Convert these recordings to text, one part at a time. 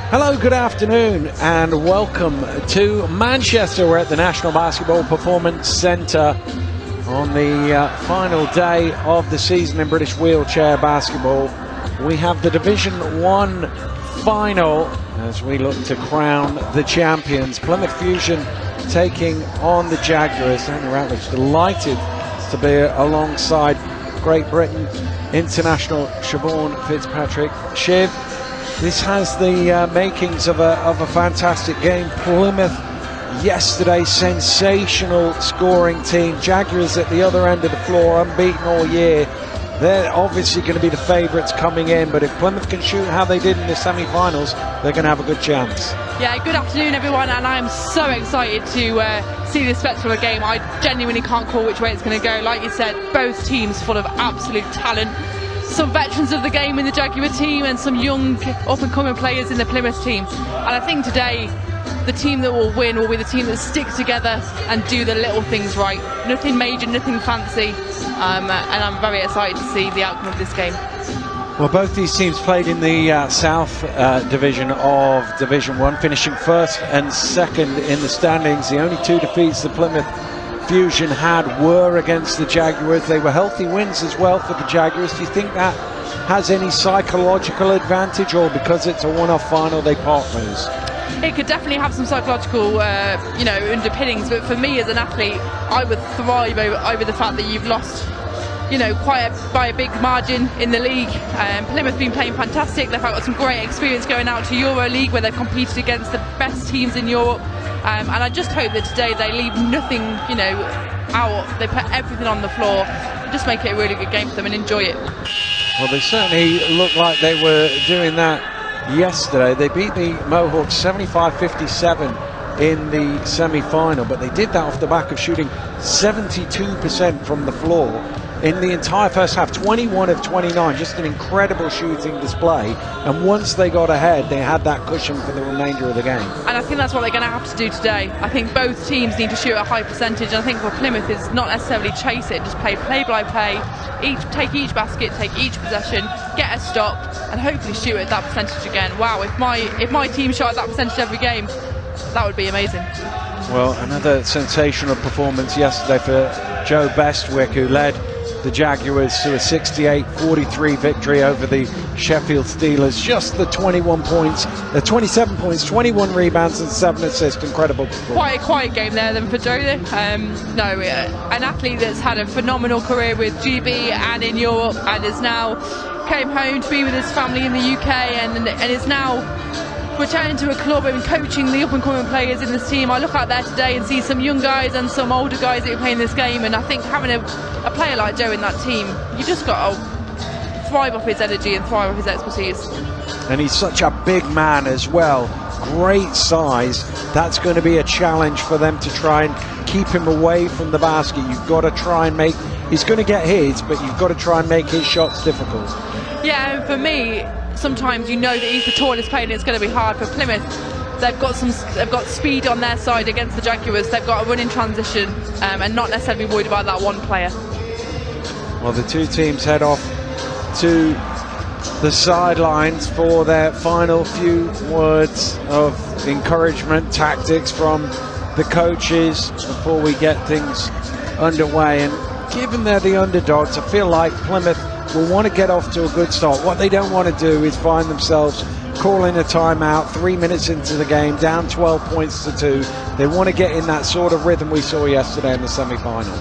Hello, good afternoon, and welcome to Manchester. We're at the National Basketball Performance Centre on the final day of the season in British wheelchair basketball. We have the Division 1 final as we look to crown the champions. Plymouth Fusion taking on the Jaguars. Tony Ratledge delighted to be alongside Great Britain international Siobhan Fitzpatrick. Shiv, this has the makings of a fantastic game. Plymouth yesterday, sensational scoring team. Jaguars at the other end of the floor, unbeaten all year. They're obviously going to be the favourites coming in, but if Plymouth can shoot how they did in the semi-finals, they're going to have a good chance. Yeah, good afternoon everyone, and I'm so excited to see this spectacular game. I genuinely can't call which way it's going to go. Like you said, both teams full of absolute talent. Some veterans of the game in the Jaguar team and some young up-and-coming players in the Plymouth team. And I think today, the team that will win will be the team that sticks together and do the little things right. Nothing major, nothing fancy, and I'm very excited to see the outcome of this game. Well, both these teams played in the South Division of Division 1, finishing first and second in the standings. The only two defeats the Plymouth Fusion had were against the Jaguars. They were healthy wins as well for the Jaguars. Do you think that has any psychological advantage, or because it's a one-off final they part ways? It could definitely have some psychological underpinnings, but for me as an athlete, I would thrive over the fact that you've lost by a big margin in the league. Plymouth have been playing fantastic. They've got some great experience going out to Euro League where they've competed against the best teams in Europe. And I just hope that today they leave nothing, out. They put everything on the floor. Just make it a really good game for them and enjoy it. Well, they certainly looked like they were doing that yesterday. They beat the Mohawks 75-57 in the semi-final, but they did that off the back of shooting 72% from the floor in the entire first half. 21 of 29, just an incredible shooting display, and once they got ahead they had that cushion for the remainder of the game. And I think that's what they're going to have to do today. I think both teams need to shoot at a high percentage, and I think for Plymouth is not necessarily chase it, just play by play, take each basket, take each possession, get a stop, and hopefully shoot at that percentage again. Wow, if my team shot at that percentage every game, that would be amazing. Well, another sensational performance yesterday for Joe Bestwick, who led the Jaguars to a 68-43 victory over the Sheffield Steelers. Just the 27 points, 21 rebounds and 7 assists. Incredible performance. Quite a quiet game there then for Joe. An athlete that's had a phenomenal career with GB and in Europe, and is now came home to be with his family in the UK, and is now returning to a club and coaching the up-and-coming players in this team. I look out there today and see some young guys and some older guys that are playing this game, and I think having a player like Joe in that team, you just got to thrive off his energy and thrive off his expertise. And he's such a big man as well, great size. That's going to be a challenge for them to try and keep him away from the basket. You've got to try and he's going to get his, but you've got to try and make his shots difficult. Yeah, and for me, sometimes that he's the tallest player and it's going to be hard for Plymouth. They've got speed on their side against the Jaguars. They've got a run in transition and not necessarily worried about that one player. Well, the two teams head off to the sidelines for their final few words of encouragement, tactics from the coaches before we get things underway. And given they're the underdogs, I feel like Plymouth will want to get off to a good start. What they don't want to do is find themselves calling a timeout 3 minutes into the game, down 12 points to 2. They want to get in that sort of rhythm we saw yesterday in the semi-final.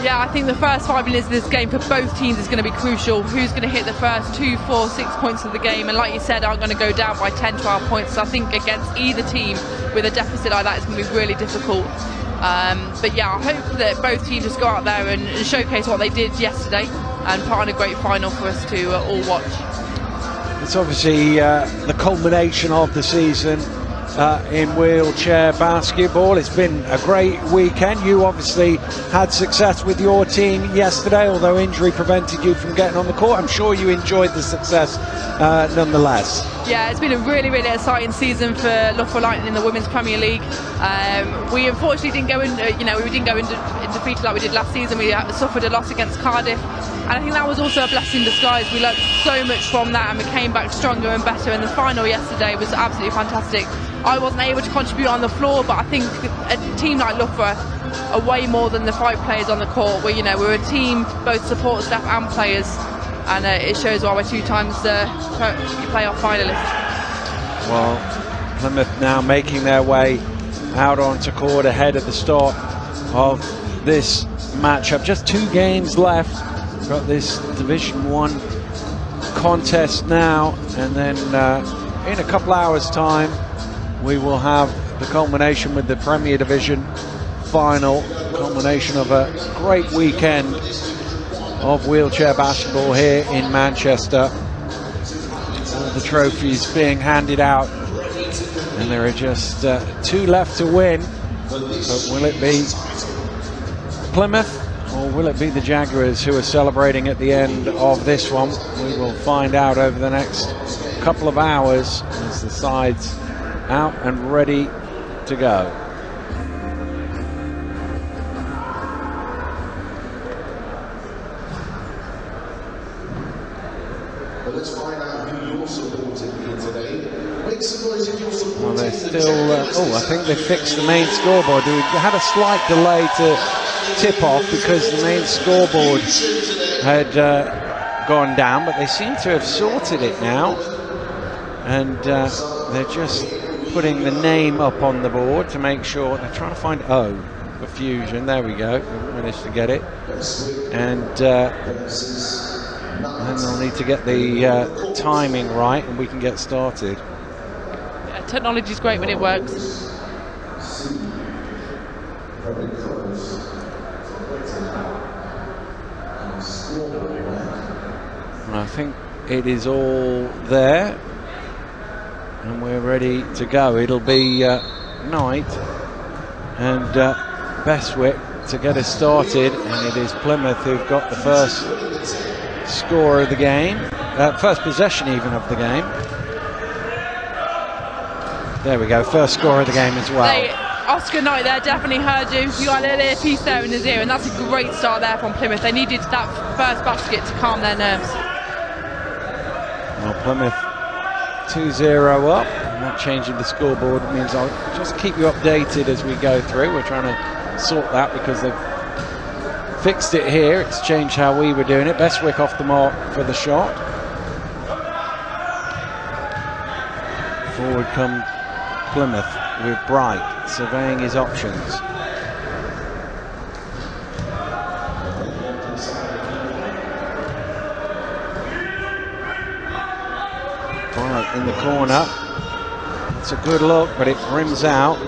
Yeah, I think the first 5 minutes of this game for both teams is going to be crucial. Who's going to hit the first 2, 4, 6 points of the game, and like you said, are going to go down by 10, 12 points. So I think against either team with a deficit like that, it's going to be really difficult. But yeah, I hope that both teams just go out there and showcase what they did yesterday and put on a great final for us to all watch. It's obviously the culmination of the season in wheelchair basketball. It's been a great weekend. You obviously had success with your team yesterday, although injury prevented you from getting on the court. I'm sure you enjoyed the success nonetheless. Yeah, it's been a really, really exciting season for Loughborough Lightning in the Women's Premier League. We unfortunately didn't go in, we didn't go in defeated like we did last season. We suffered a loss against Cardiff, and I think that was also a blessing in disguise. We learned so much from that, and we came back stronger and better. And the final yesterday was absolutely fantastic. I wasn't able to contribute on the floor, but I think a team like Loughborough are way more than the 5 players on the court. We're a team, both support staff and players, and it shows why we're 2 times playoff finalists. Well, Plymouth now making their way out onto court ahead of the start of this matchup. Just 2 games left. We've got this Division 1 contest now, and then in a couple hours' time we will have the culmination with the Premier Division final, culmination of a great weekend of wheelchair basketball here in Manchester. All the trophies being handed out, and there are just 2 left to win. But will it be Plymouth or will it be the Jaguars who are celebrating at the end of this one? We will find out over the next couple of hours as the sides out and ready to go. Let's find out who you're supporting here today. Make some noise if you're supporting. Well, they're still. I think they fixed the main scoreboard. We had a slight delay to tip off because the main scoreboard had gone down, but they seem to have sorted it now, and they're just putting the name up on the board to make sure. They're trying to find O. fusion. There we go. Managed to get it. And then they'll need to get the timing right, and we can get started. Yeah, technology's great when it works. I think it is all there, and we're ready to go. It'll be Knight and Bestwick to get us started, and it is Plymouth who've got the first score of the game, first possession even of the game. There we go, first score of the game as well. Oscar Knight there definitely heard you. You got a little earpiece there in his ear, and that's a great start there from Plymouth. They needed that first basket to calm their nerves. Well, Plymouth 2-0 up, and that changing the scoreboard means I'll just keep you updated as we go through. We're trying to sort that because they've fixed it here. It's changed how we were doing it. Bestwick off the mark for the shot. Forward come Plymouth with Bright surveying his options. Bright in the corner. It's a good look, but it rims out.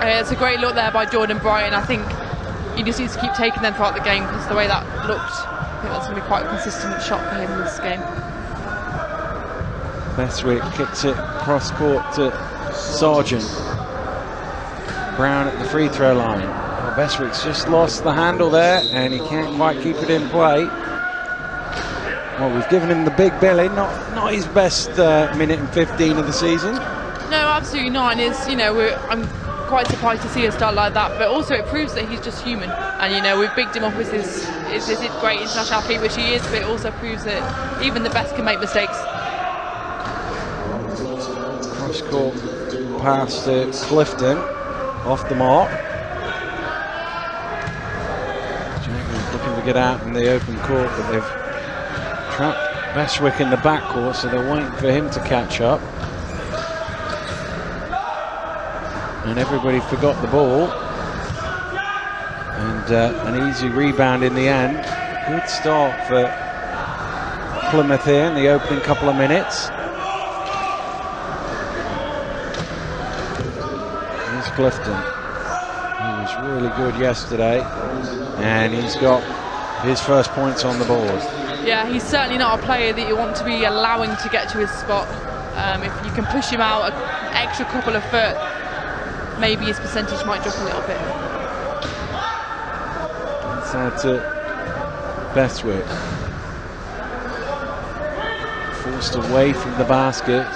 It's a great look there by Jordan Bright. I think you just need to keep taking them throughout the game, because the way that looked, I think that's going to be quite a consistent shot for him in this game. Bestwick kicks it cross court to Sargent. Brown at the free throw line. Well, Bestwick's just lost the handle there, and he can't quite keep it in play. Well, we've given him the big billy, not his best minute and 15 of the season. No, absolutely not. And it's, I'm quite surprised to see a start like that, but also it proves that he's just human. And we've bigged him up as this great international athlete, which he is, but it also proves that even the best can make mistakes. Cross court pass to Clifton, off the mark. Jaguars looking to get out in the open court, but they've trapped Bestwick in the backcourt, so they're waiting for him to catch up. And everybody forgot the ball. And an easy rebound in the end. Good start for Plymouth here in the opening couple of minutes. Here's Clifton. He was really good yesterday, and he's got his first points on the board. Yeah, he's certainly not a player that you want to be allowing to get to his spot. If you can push him out an extra couple of foot, maybe his percentage might drop a little bit. Inside to Bestwick. Forced away from the basket.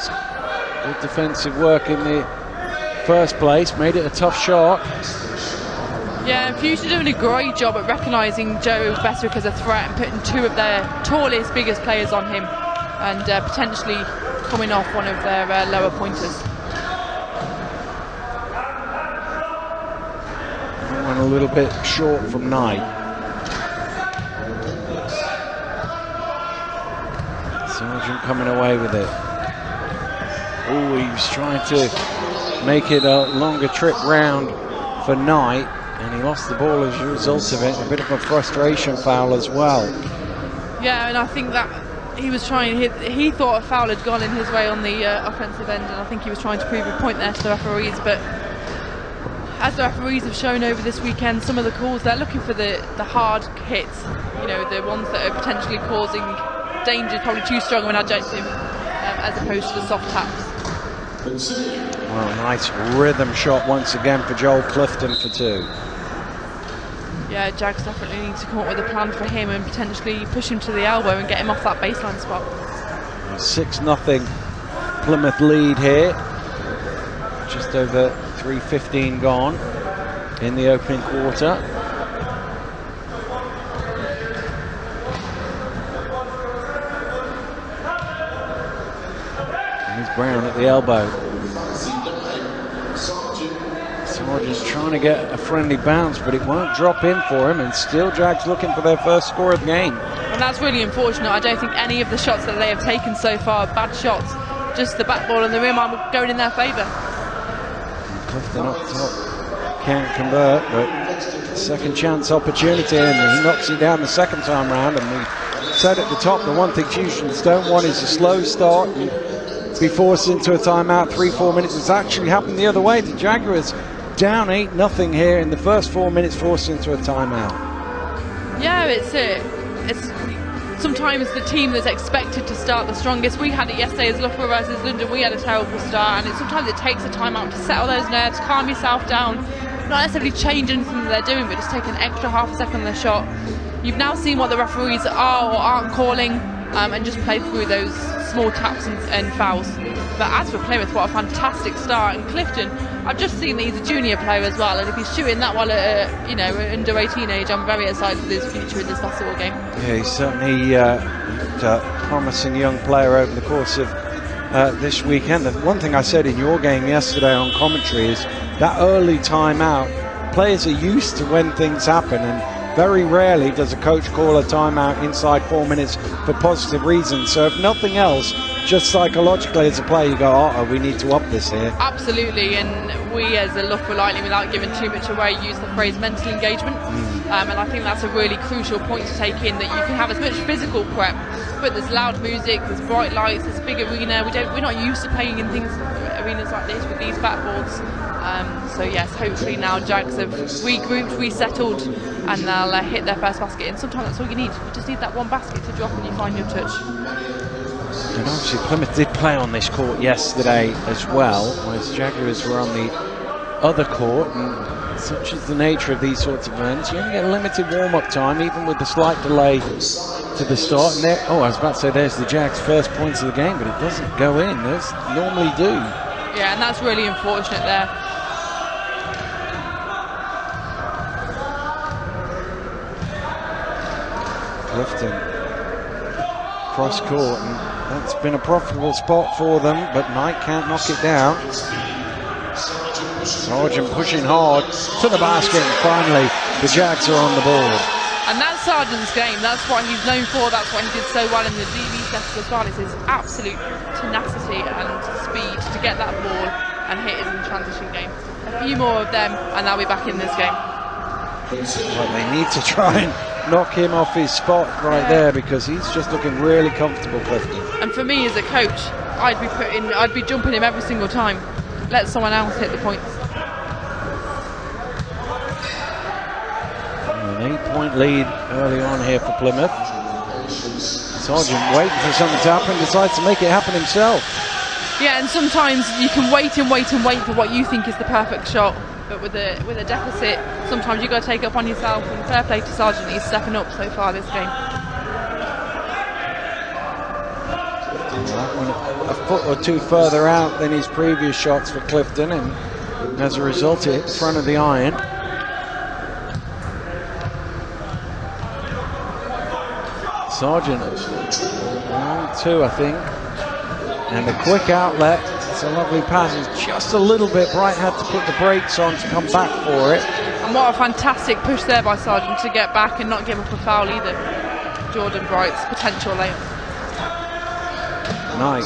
Good defensive work in the first place, made it a tough shot. Yeah, and Fuchsia doing a great job at recognising Joe Bestwick as a threat and putting two of their tallest, biggest players on him, and potentially coming off one of their lower pointers. Went a little bit short from Knight. Sargent coming away with it. Oh, he was trying to make it a longer trip round for Knight, and he lost the ball as a result of it. A bit of a frustration foul as well. Yeah, and I think that he was trying, he thought a foul had gone in his way on the offensive end, and I think he was trying to prove a point there to the referees. But as the referees have shown over this weekend, some of the calls, they're looking for the hard hits, the ones that are potentially causing danger, probably too strong of an adjective, as opposed to the soft taps. Well, nice rhythm shot once again for Joel Clifton for two. Yeah, Jags definitely need to come up with a plan for him and potentially push him to the elbow and get him off that baseline spot. 6-0 Plymouth lead here. Just over 3:15 gone in the opening quarter. And here's Brown at the elbow. Sargent trying to get a friendly bounce, but it won't drop in for him, and still Jags looking for their first score of the game. And that's really unfortunate. I don't think any of the shots that they have taken so far are bad shots. Just the back ball and the rim are going in their favour. Clifton up top, can't convert, but second chance opportunity, and he knocks it down the second time round. And we said at the top, the one thing Fusions don't want is a slow start and be forced into a timeout 3-4 minutes. It's actually happened the other way. The Jaguars down 8-0 here in the first 4 minutes, forced into a timeout. Yeah, it's sometimes the team that's expected to start the strongest. We had it yesterday as Loughborough versus London. We had a terrible start, and sometimes it takes a timeout to settle those nerves, calm yourself down, not necessarily change anything that they're doing, but just take an extra half a second on their shot. You've now seen what the referees are or aren't calling, and just play through those small taps and fouls. But as for Plymouth, what a fantastic start. And Clifton, I've just seen that he's a junior player as well, and if he's shooting that well at under 18 age, I'm very excited for his future in this basketball game. Yeah, he's certainly a promising young player over the course of this weekend. The one thing I said in your game yesterday on commentary is that early timeout, players are used to when things happen, and very rarely does a coach call a timeout inside 4 minutes for positive reasons. So if nothing else, just psychologically as a player, you go, oh, we need to up this here. Absolutely, and we as a Loughborough Lightning, without giving too much away, use the phrase mental engagement. And I think that's a really crucial point to take in, that you can have as much physical prep, but there's loud music, there's bright lights, there's a big arena. We're not used to playing in arenas like this with these backboards. So yes, hopefully now Jags have regrouped, resettled, and they'll hit their first basket. And sometimes that's all you need. You just need that one basket to drop and you find your touch. And obviously Plymouth did play on this court yesterday as well, whereas Jaguars were on the other court, and such is the nature of these sorts of events, you only get a limited warm-up time, even with the slight delay to the start. And I was about to say there's the Jags' first points of the game, but it doesn't go in, those normally do. Yeah, and that's really unfortunate there. Clifton cross court, and that's been a profitable spot for them, but Knight can't knock it down. Sargent pushing hard to the basket, and finally the Jags are on the board. And that's Sargent's game, that's what he's known for, that's what he did so well in the DV test as well, is his absolute tenacity and speed to get that ball and hit his in the transition game. A few more of them and they'll be back in this game. Well, they need to try and knock him off his spot right there, because he's just looking really comfortable, Clifton. And for me as a coach, I'd be jumping him every single time. Let someone else hit the points. An 8-point lead early on here for Plymouth. Sargent waiting for something to happen, decides to make it happen himself. Yeah, and sometimes you can wait and wait and wait for what you think is the perfect shot. But with a deficit, sometimes you've got to take it up on yourself, and fair play to Sargent, he's stepping up so far this game. That one a foot or two further out than his previous shots for Clifton, and as a result it hit the front of the iron. Sargent, 1-2 I think, and a quick outlet. It's a lovely pass. It's just a little bit. Bright had to put the brakes on to come back for it. And what a fantastic push there by Sargent to get back and not give up a foul either. Jordan Bright's potential layup. Knight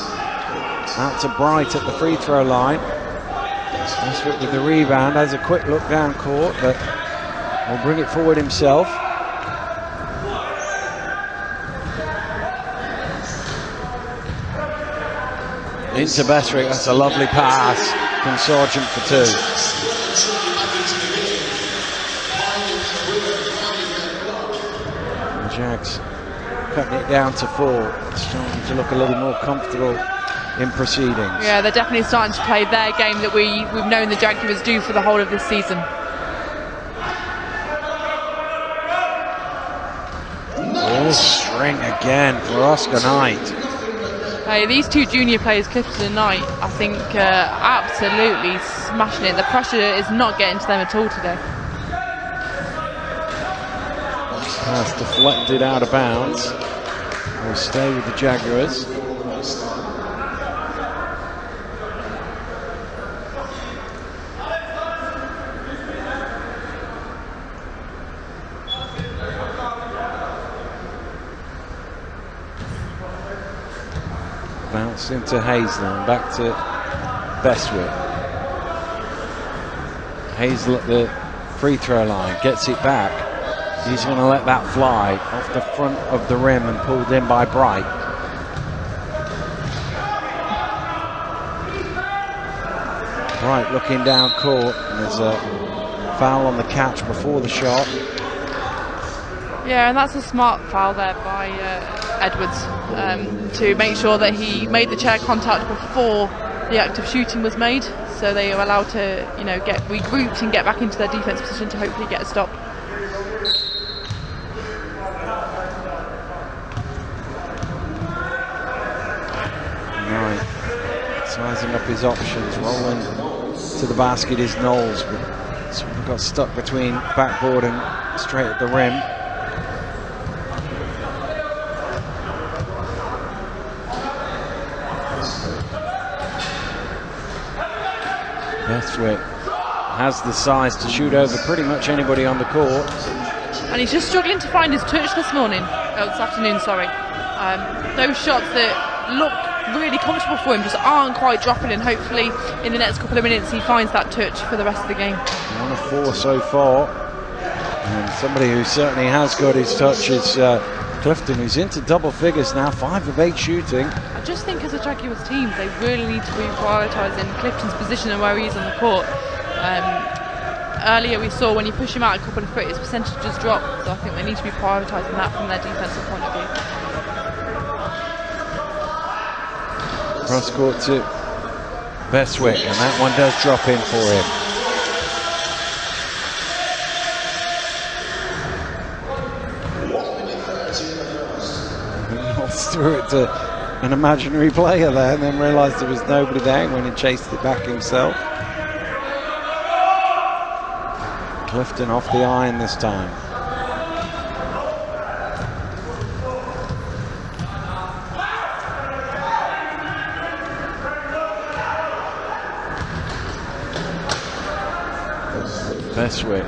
out to Bright at the free throw line. Westwood with the rebound, has a quick look down court, but will bring it forward himself. Into Bessrick, that's a lovely pass from Sargent for two. The Jags cutting it down to 4, starting to look a little more comfortable in proceedings. Yeah, they're definitely starting to play their game that we've known the Jaguars do for the whole of this season. All string again for Oscar Knight. These two junior players, Clifton and Knight, I think absolutely smashing it. The pressure is not getting to them at all today. Pass deflected out of bounds. Will stay with the Jaguars. Bounce into Hazel and back to Bestwick. Hazel at the free throw line, gets it back. He's going to let that fly off the front of the rim and pulled in by Bright. Bright looking down court, and there's a foul on the catch before the shot. Yeah, and that's a smart foul there by Edwards to make sure that he made the chair contact before the act of shooting was made, so they are allowed to, you know, get regrouped and get back into their defense position to hopefully get a stop. Right, sizing up his options, rolling to the basket is Knowles, but sort of got stuck between backboard and straight at the rim. Bestwick has the size to shoot over pretty much anybody on the court. And he's just struggling to find his touch this afternoon, sorry. Those shots that look really comfortable for him just aren't quite dropping, and hopefully in the next couple of minutes he finds that touch for the rest of the game. 1 of 4 so far. And somebody who certainly has got his touch is Clifton, who's into double figures now, 5 of 8 shooting. I just think as a Jaguars team, they really need to be prioritising Clifton's position and where he is on the court. Earlier we saw when you push him out a couple of foot, his percentages drop, so I think they need to be prioritising that from their defensive point of view. Cross court to Bestwick, and that one does drop in for him. Threw it to an imaginary player there and then realised there was nobody there and went and chased it back himself. Clifton off the iron this time. Bestwick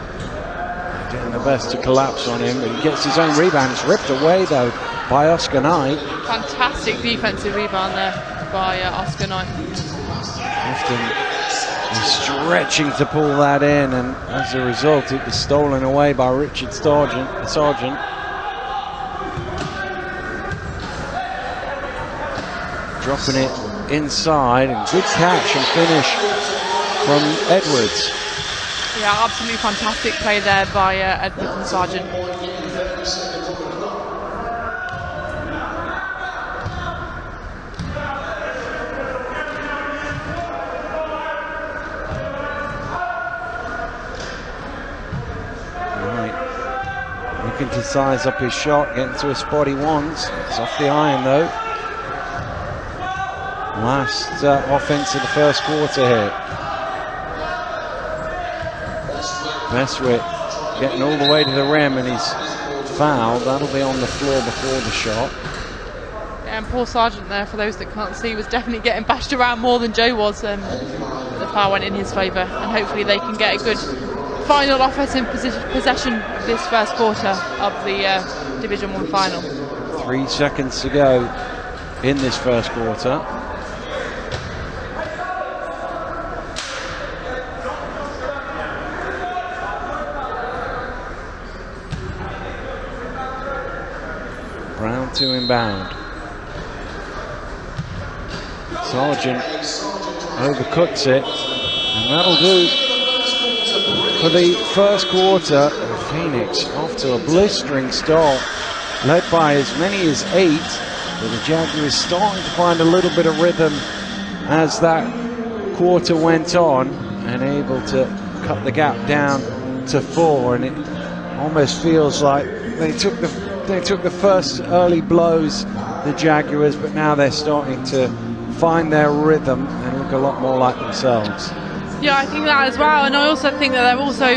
doing the best to collapse on him, but he gets his own rebound. It's ripped away though by Oscar Knight. Fantastic defensive rebound there by Oscar Knight. Clifton is stretching to pull that in, and as a result it was stolen away by Richard Sargent. Dropping it inside, and good catch and finish from Edwards. Yeah, absolutely fantastic play there by Edwards and Sargent. Looking to size up his shot, getting to a spot he wants. It's off the iron though. Last offense of the first quarter here. Bestwick getting all the way to the rim, and he's fouled. That'll be on the floor before the shot. Yeah, and Paul Sargent there, for those that can't see, was definitely getting bashed around more than Joe was. But the foul went in his favour, and hopefully they can get a good final offensive possession of this first quarter of the Division 1 final. 3 seconds to go in this first quarter. Brown to inbound. Sargent overcooks it, and that'll do for the first quarter. Phoenix off to a blistering start, led by as many as 8, but the Jaguars starting to find a little bit of rhythm as that quarter went on, and able to cut the gap down to 4, and it almost feels like they took the first early blows, the Jaguars, but now they're starting to find their rhythm and look a lot more like themselves. Yeah, I think that as well, and I also think that they're also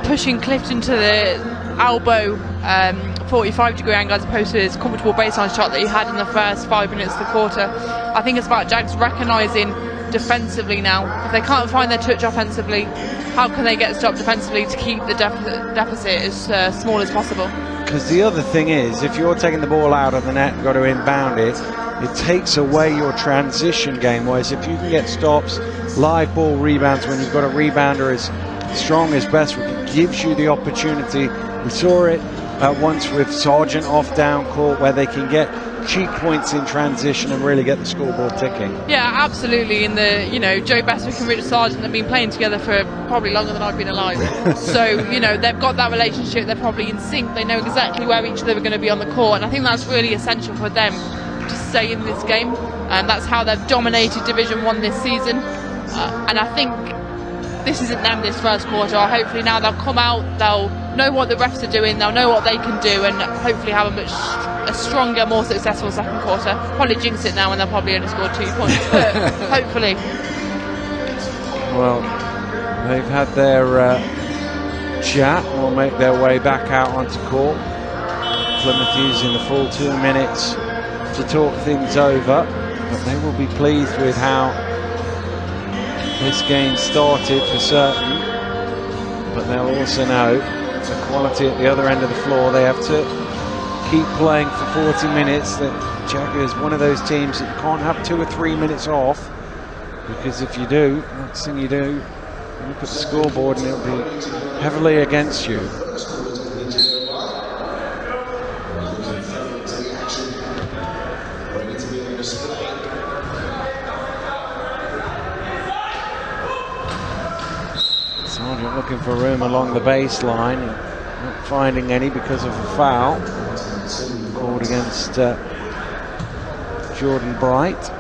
pushing Clifton to the elbow 45-degree angle as opposed to his comfortable baseline shot that he had in the first 5 minutes of the quarter. I think it's about Jags recognising defensively now. If they can't find their touch offensively, how can they get stopped defensively to keep the deficit as small as possible? Because the other thing is, if you're taking the ball out of the net and got to inbound it, it takes away your transition game, whereas if you can get stops, live ball rebounds when you've got a rebounder as strong as Bestwick. It gives you the opportunity. We saw it once with Sargent off down court, where they can get cheap points in transition and really get the scoreboard ticking. Yeah, absolutely. In the, Joe Bestwick and Richard Sargent have been playing together for probably longer than I've been alive. So, they've got that relationship. They're probably in sync. They know exactly where each of them are going to be on the court, and I think that's really essential for them to stay in this game. And that's how they've dominated Division 1 this season. And I think this isn't them this first quarter. Hopefully now they'll come out, they'll know what the refs are doing, they'll know what they can do, and hopefully have a stronger, more successful second quarter. Probably jinx it now, and they'll probably only score 2 points, but hopefully. Well, they've had their chat and will make their way back out onto court. Plymouth using the full 2 minutes to talk things over, but they will be pleased with how this game started for certain, but they'll also know the quality at the other end of the floor. They have to keep playing for 40 minutes. The Jaguars, one of those teams that you can't have 2 or 3 minutes off, because if you do, next thing you do, you look at the scoreboard and it'll be heavily against you. Sargent looking for room along the baseline, not finding any because of a foul called against Jordan Bright.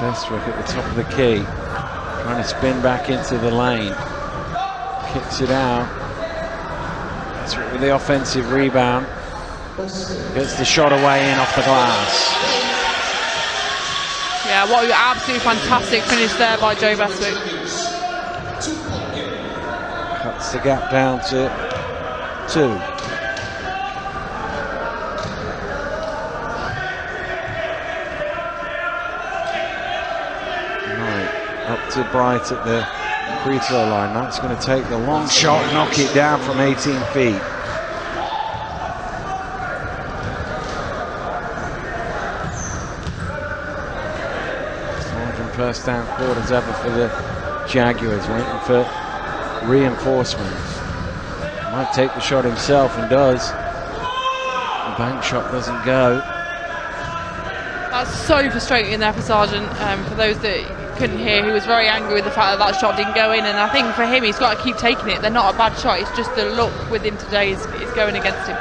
Bestwick at the top of the key, trying to spin back into the lane, kicks it out. Bestwick with the offensive rebound, gets the shot away in off the glass. Yeah, what an absolutely fantastic finish there by Joe Bestwick. Cuts the gap down to 2. Up to Bright at the free throw line. That's going to take the long shot, knock it down from 18 feet. Sargent first down quarters ever for the Jaguars, waiting for reinforcements. Might take the shot himself and does. The bank shot doesn't go. That's so frustrating there for Sargent. For those that couldn't hear, he was very angry with the fact that shot didn't go in, and I think for him he's got to keep taking it. They're not a bad shot, it's just the luck with him today is going against him.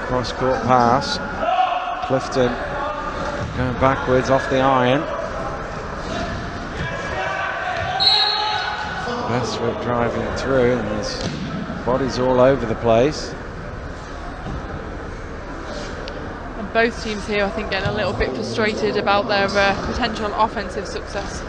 Cross court pass, Clifton going backwards off the iron. Bestwick driving through, and his body's all over the place. Both teams here, I think, getting a little bit frustrated about their potential offensive success.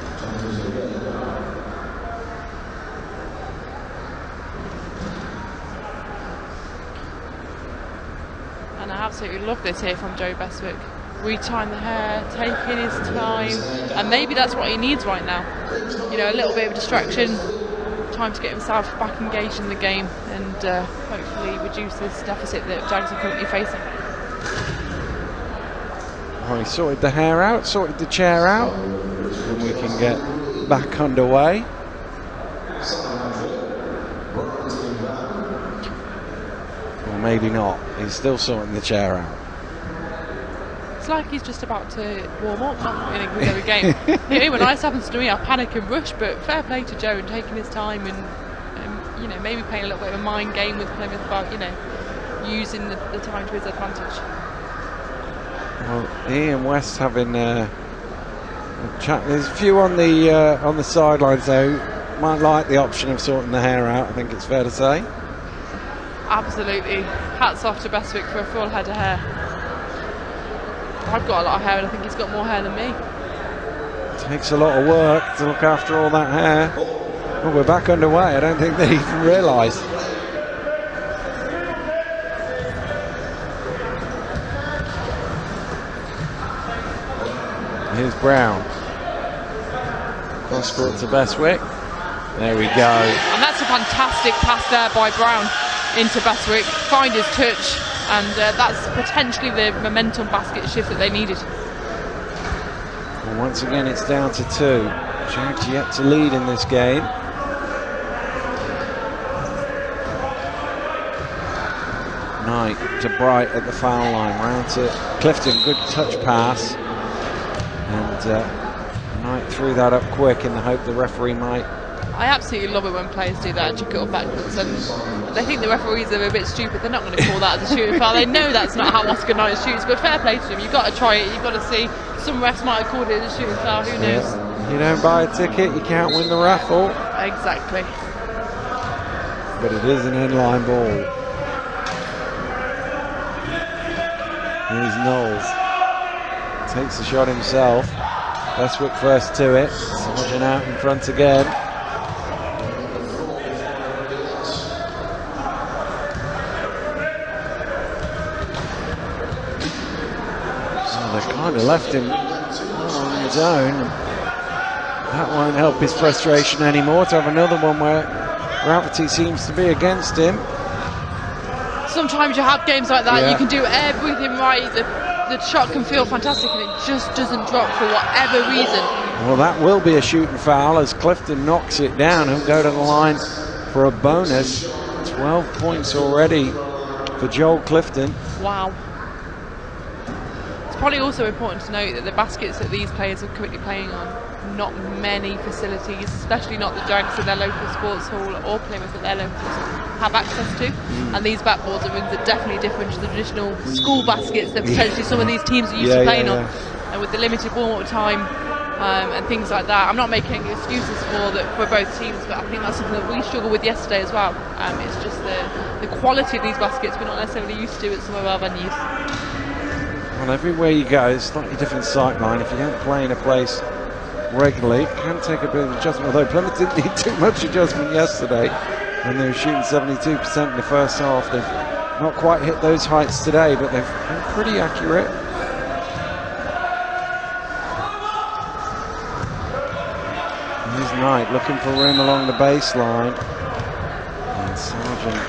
And I absolutely love this here from Joe Bestwick. Retying the hair, taking his time, and maybe that's what he needs right now. A little bit of distraction, time to get himself back engaged in the game, and hopefully reduce this deficit that Jags are currently facing. Well, he sorted the hair out, sorted the chair out, and we can get back underway. Or maybe not. He's still sorting the chair out. It's like he's just about to warm up, not in every game. When this happens to me, I panic and rush, but fair play to Joe and taking his time and maybe playing a little bit of a mind game with Plymouth about, using the time to his advantage. Well, he and West having a chat. There's a few on the sidelines though. Might like the option of sorting the hair out. I think it's fair to say. Absolutely. Hats off to Bestwick for a full head of hair. I've got a lot of hair, and I think he's got more hair than me. It takes a lot of work to look after all that hair. Well, we're back underway. I don't think they even realise. Here's Brown. Cross court to Bestwick. There we go. And that's a fantastic pass there by Brown into Bestwick. Find his touch, and that's potentially the momentum basket shift that they needed. Well, once again, it's down to 2. Jags yet to lead in this game. Knight to Bright at the foul line, round to Clifton, good touch pass, and Knight threw that up quick in the hope the referee might. I absolutely love it when players do that and chuck it up backwards, and they think the referees are a bit stupid. They're not going to call that as a shooting foul. They know that's not how Oscar Knight shoots, but fair play to them. You've got to try it, you've got to see. Some refs might have called it as a shooting foul, who knows? You don't buy a ticket, you can't win the raffle. Exactly. But it is an inline ball. Here's Knowles. Takes the shot himself. Bestwick first to it. Sargent out in front again. Oh, they kind of left him on his own. That won't help his frustration anymore to have another one where gravity seems to be against him. Sometimes you have games like that, you can do everything right, the shot can feel fantastic and it just doesn't drop for whatever reason. Well, that will be a shooting foul as Clifton knocks it down and go to the line for a bonus. 12 points already for Joel Clifton. Wow. It's probably also important to note that the baskets that these players are currently playing on, not many facilities, especially not the Jags in their local sports hall or Plymouth at their local have access to, and these backboards and rings are definitely different to the traditional school baskets that potentially some of these teams are used to playing on. And with the limited warm-up time and things like that, I'm not making any excuses for both teams, but I think that's something that we struggled with yesterday as well. It's just the quality of these baskets we're not necessarily used to at some of our venues. Well, everywhere you go, it's slightly different sight line. If you don't play in a place regularly, it can take a bit of adjustment, although Plymouth didn't need too much adjustment yesterday. And they were shooting 72% in the first half. They've not quite hit those heights today, but they've been pretty accurate. Here's Knight looking for room along the baseline. And Sargent,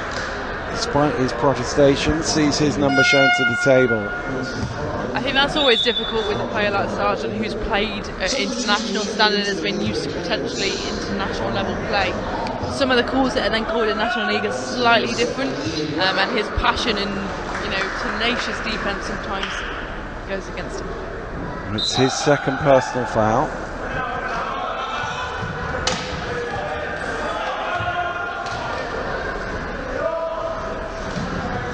despite his protestation, sees his number shown to the table. I think that's always difficult with a player like Sargent, who's played at international standard and has been used to potentially international level play. Some of the calls that are then called in National League are slightly different, and his passion and tenacious defence sometimes goes against him. It's his second personal foul.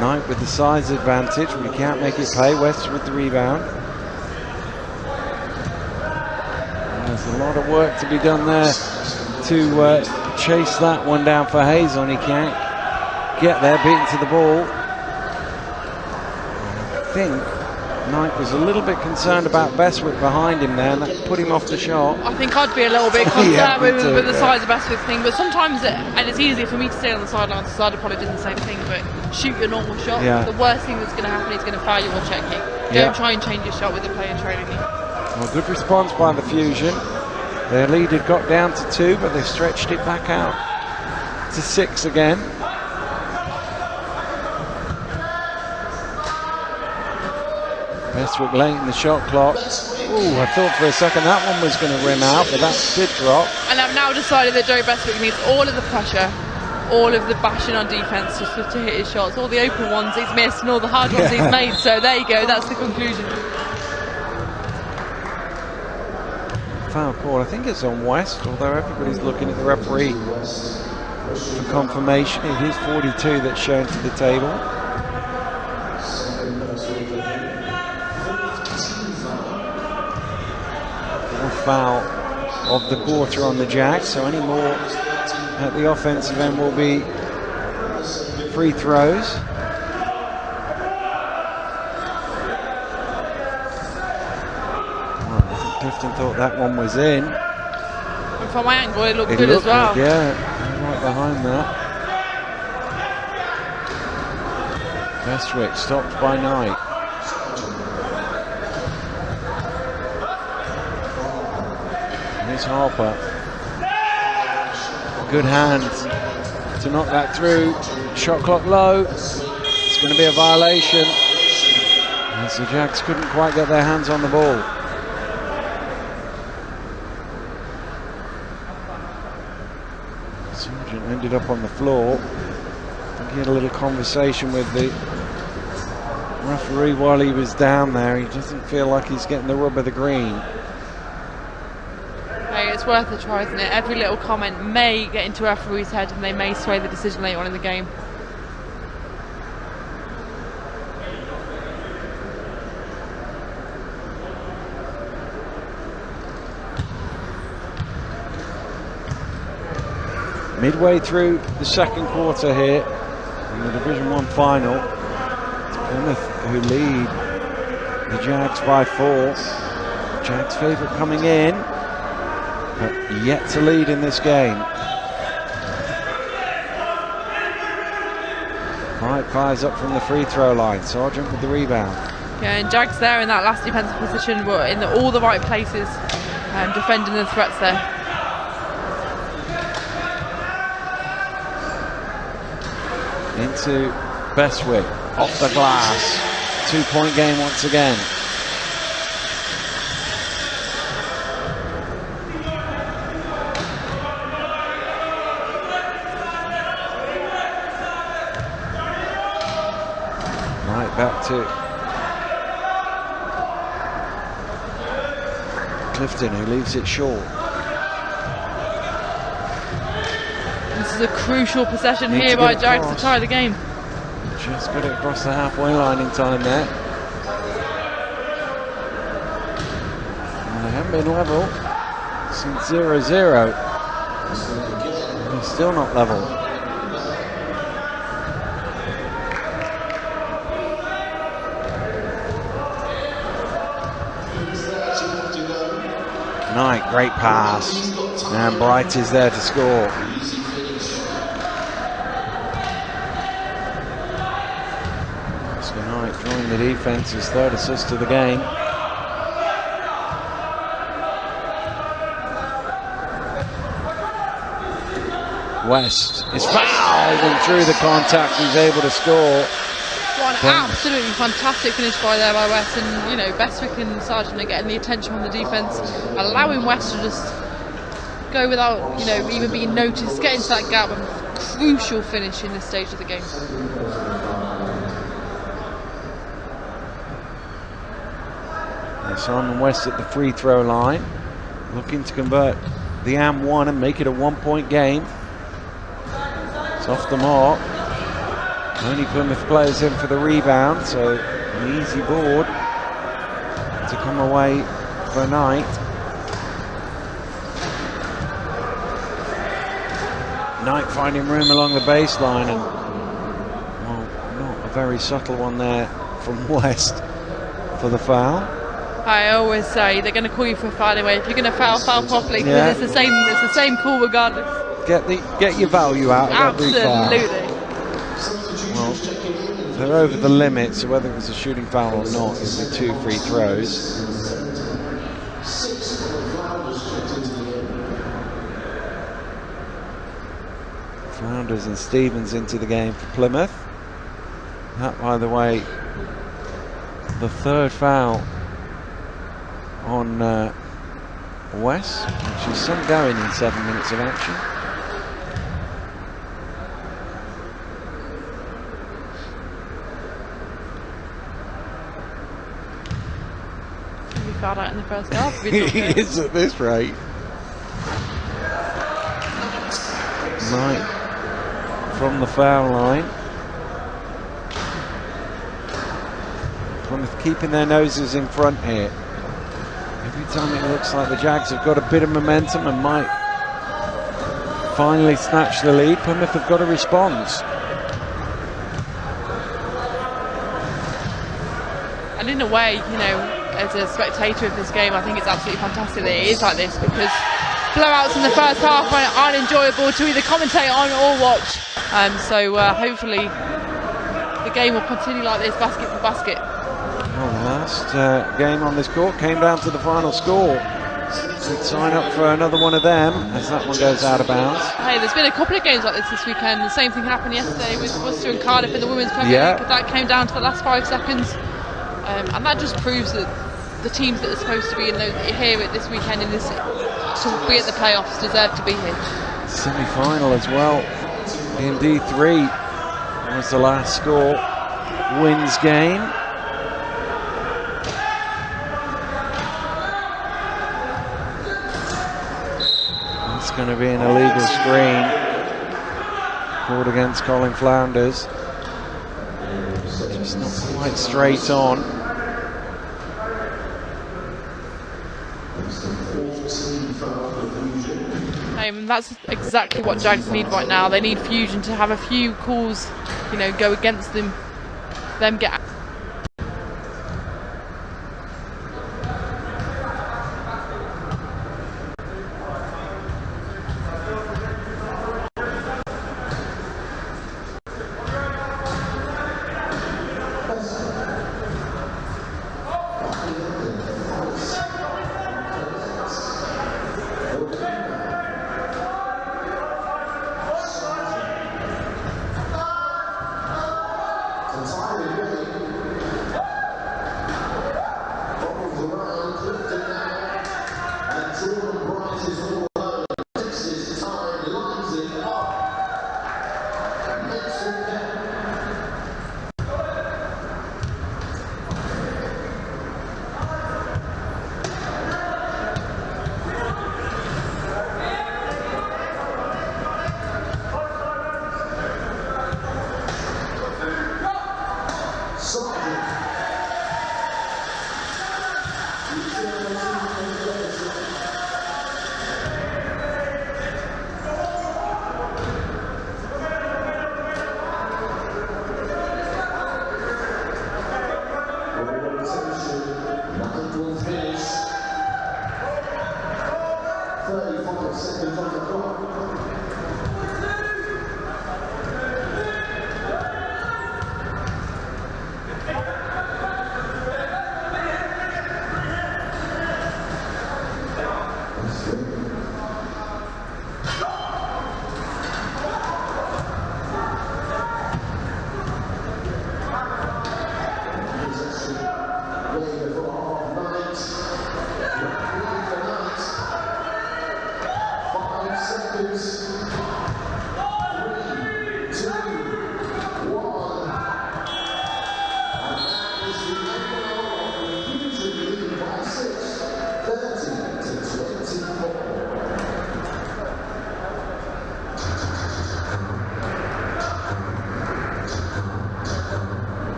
Knight with the size advantage, but he can't make it pay. West with the rebound. There's a lot of work to be done there to chase that one down for Hazel. He can't get there, beaten to the ball. I think Knight was a little bit concerned about Bestwick behind him there, and that put him off the shot. I think I'd be a little bit concerned with the size of Bestwick thing, but sometimes, and it's easier for me to stay on the sideline, so I'd have probably done the same thing, but shoot your normal shot. The worst thing that's going to happen is going to foul you or check you. Don't try and change your shot with the player trailing you. Well, good response by the Fusion. Their lead had got down to 2, but they've stretched it back out to 6 again. Bestwick late in the shot clock. Ooh, I thought for a second that one was going to rim out, but that did drop. And I've now decided that Joe Bestwick needs all of the pressure, all of the bashing on defence just to hit his shots. All the open ones he's missed and all the hard ones he's made. So there you go, that's the conclusion. Foul call, I think it's on West, although everybody's looking at the referee for confirmation. It is 42 that's shown to the table. Foul of the quarter on the Jags, so any more at the offensive end will be free throws. Well, I think Clifton thought that one was in. And from my angle it looked good as well. Good, right behind that. Bestwick stopped by Knight. Harper Good hand to knock that through. Shot clock low. It's going to be a violation, as the Jags couldn't quite get their hands on the ball. Sargent ended up on the floor. I think he had a little conversation with the referee while he was down there. He doesn't feel like he's getting the rub of the green. Hey, it's worth a try, isn't it? Every little comment may get into a referee's head and they may sway the decision later on in the game. Midway through the second quarter here in the Division 1 final. It's Plymouth who lead the Jags by 4. Jags favourite coming in, but yet to lead in this game. Wright fires up from the free throw line. Sargent with the rebound. Yeah, and Jags there in that last defensive position were in all the right places, defending the threats there. Into Bestwick, off the glass. 2-point game once again. Right back to Clifton, who leaves it short. This is a crucial possession here by Jags to tie the game. Just got it across the halfway line in time there. And they haven't been level since 0-0. They're still not level. Knight, great pass. And Bright is there to score. Drawing the defense, his third assist of the game. West is fouled, and through the contact he's able to score. What an absolutely fantastic finish by West, and you know, Bestwick and Sargent are getting the attention from the defense, allowing West to just go without, you know, even being noticed, get into that gap, and crucial finish in this stage of the game. Simon West at the free throw line, looking to convert the AM1 and make it a 1-point game. It's off the mark. Only Plymouth players in for the rebound, so an easy board to come away for Knight. Knight finding room along the baseline, and well, not a very subtle one there from West for the foul. I always say they're going to call you for a foul anyway. If you're going to foul properly, because it's the same call regardless. Get your value out of every foul. Absolutely. Well, they're over the limit, so whether it was a shooting foul or not, it'll be 2 free throws. Flounders and Stevens into the game for Plymouth. That, by the way, the third foul on West, which is some going in 7 minutes of action. He fouled out in the first half. He is at this rate. Right from the foul line. Plymouth keeping their noses in front here. Every time it looks like the Jags have got a bit of momentum and might finally snatch the lead, Plymouth have got to respond. And in a way, you know, as a spectator of this game, I think it's absolutely fantastic that it is like this, because blowouts in the first half are unenjoyable to either commentate on or watch. So hopefully the game will continue like this, basket for basket. Well, the last game on this court came down to the final score. Could sign up for another one of them as that one goes out of bounds. Hey, there's been a couple of games like this weekend. The same thing happened yesterday with Worcester and Cardiff in the Women's Premier League. That came down to the last 5 seconds. And that just proves that the teams that are supposed to be here this weekend to be at the playoffs deserve to be here. Semi-final as well. In D3 was the last score. Wins game. It's going to be an illegal screen called against Colin Flounders. Just not quite straight on. That's exactly what Jags need right now. They need Fusion to have a few calls, go against them get out.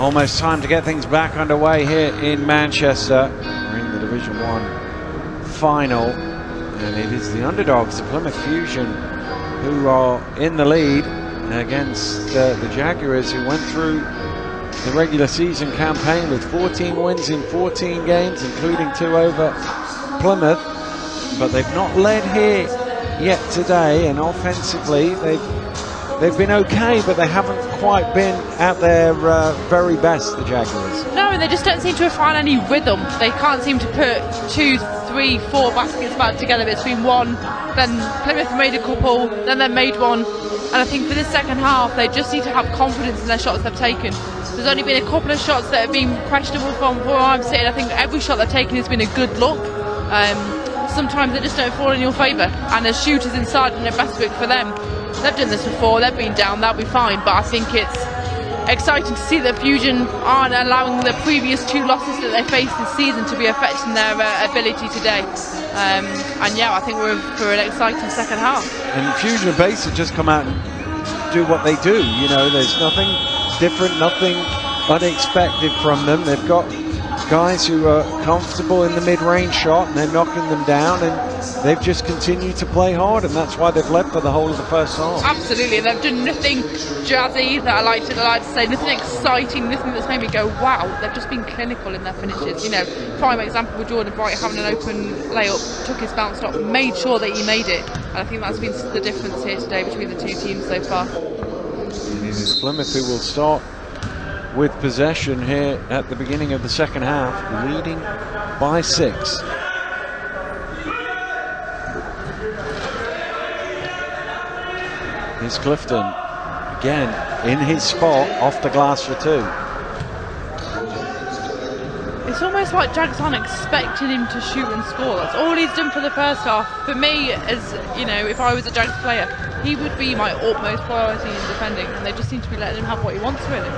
Almost time to get things back underway here in Manchester. We're in the Division 1 final, and it is the underdogs, the Plymouth Fusion, who are in the lead against the Jaguars, who went through the regular season campaign with 14 wins in 14 games, including 2 over Plymouth. But they've not led here yet today, and offensively they've been okay, but they haven't quite been at their very best, the Jaguars. No, and they just don't seem to have found any rhythm. They can't seem to put 2, 3, 4 baskets back together. It's been one, then Plymouth made a couple, then they made one. And I think for the second half, they just need to have confidence in their shots they've taken. There's only been a couple of shots that have been questionable from where I'm sitting. I think every shot they've taken has been a good look. Sometimes they just don't fall in your favour. And as shooters inside and a best week for them, they've done this before, they've been down, they'll be fine. But I think it's exciting to see that Fusion aren't allowing the previous 2 losses that they faced this season to be affecting their ability today. And yeah, I think we're for an exciting second half. And Fusion are basically just come out and do what they do. You know, there's nothing different, nothing unexpected from them. They've got guys who are comfortable in the mid-range shot, and they're knocking them down, and they've just continued to play hard, and that's why they've led for the whole of the first half. Absolutely, they've done nothing jazzy that I like to say, nothing exciting, nothing that's made me go wow. They've just been clinical in their finishes. You know, prime example with Jordan Bright having an open layup, took his bounce stop, made sure that he made it, and I think that's been the difference here today between the 2 teams so far. It is Plymouth who will start with possession here at the beginning of the second half, leading by 6. Here's Clifton again in his spot, off the glass for 2. It's almost like Jags aren't expecting him to shoot and score. That's all he's done for the first half. For me, as you know, if I was a Jags player, he would be my utmost priority in defending, and they just seem to be letting him have what he wants really.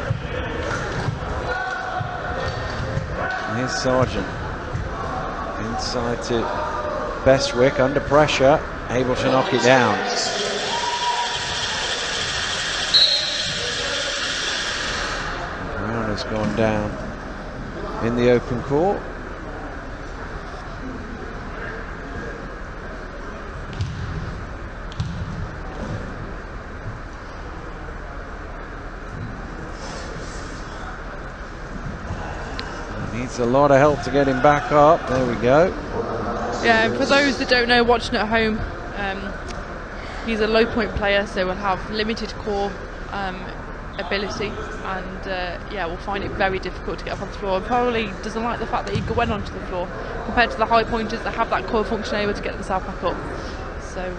Here's Sargent inside to Bestwick, under pressure, able to knock it down. Brown has gone down in the open court. Needs a lot of help to get him back up. There we go. Yeah, for those that don't know, watching at home, he's a low point player, so will have limited core ability, and yeah, will find it very difficult to get up on the floor, and probably doesn't like the fact that he went onto the floor compared to the high pointers that have that core function able to get themselves back up. So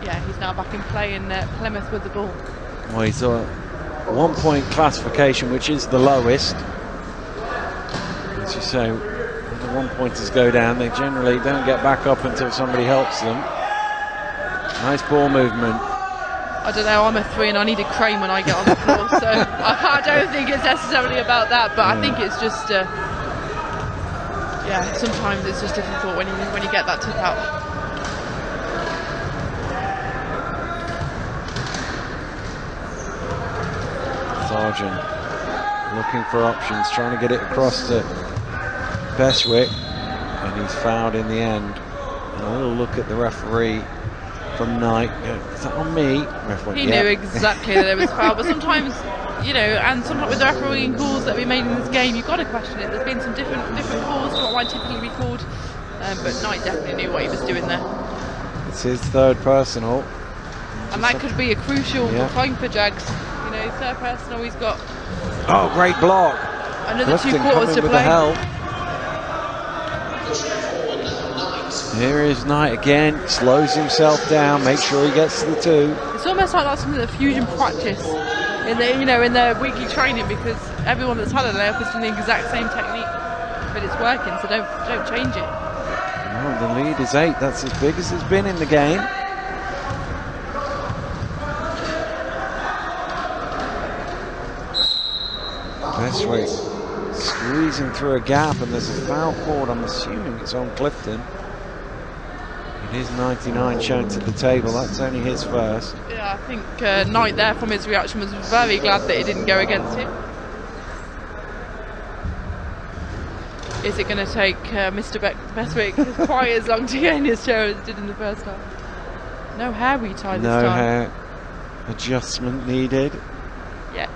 yeah, he's now back in play in Plymouth with the ball. Well, he's a 1 point classification, which is the lowest. As you say, when the 1 pointers go down, they generally don't get back up until somebody helps them. Nice ball movement. I don't know, I'm a 3 and I need a crane when I get on the floor, so I don't think it's necessarily about that, but I think it's just, yeah, sometimes it's just difficult when you get that tip out. Sargent looking for options, trying to get it across to Bestwick, and he's fouled in the end. And a little look at the referee from Knight. Is that on me? He knew exactly that it was foul, but sometimes, you know, and sometimes with the refereeing calls that we made in this game, you've got to question it. There's been some different calls to what might typically be called, but Knight definitely knew what he was doing there. It's his 3rd personal. And that could be a crucial time for Jags. You know, 3rd personal, he's got... Oh, great block. Another Clifton 2 quarters to with play. The help. Here is Knight again, slows himself down, makes sure he gets to the 2. It's almost like that's something that Fusion practice in their, you know, in their weekly training, because everyone that's had a layup is doing the exact same technique, but it's working, so don't change it. Well, the lead is 8. That's as big as it's been in the game. Bestwick squeezing through a gap, and there's a foul called. I'm assuming it's on Clifton. It is 99 shown to the table. That's only his first. Yeah, I think Knight there from his reaction was very glad that it didn't go against him. Is it going to take Mr. Bestwick quite as long to get in his chair as it did in the first half? No hair retie this time. No hair adjustment needed. Yet.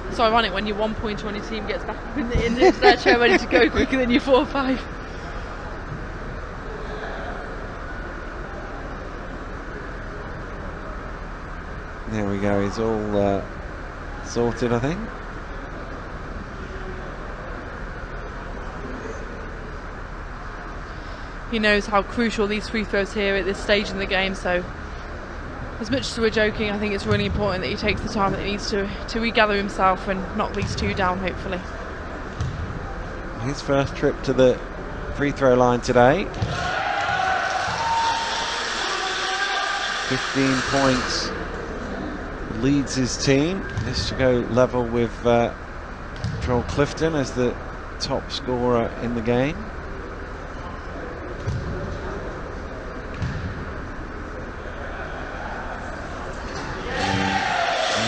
It's ironic when your 1 pointer on your team gets back up in their chair ready to go quicker than your 4 or 5. There we go, he's all sorted, I think. He knows how crucial these free throws here at this stage in the game, so as much as we're joking, I think it's really important that he takes the time that he needs to regather himself and knock these 2 down, hopefully. His first trip to the free throw line today. 15 points leads his team. This to go level with Joel Clifton as the top scorer in the game.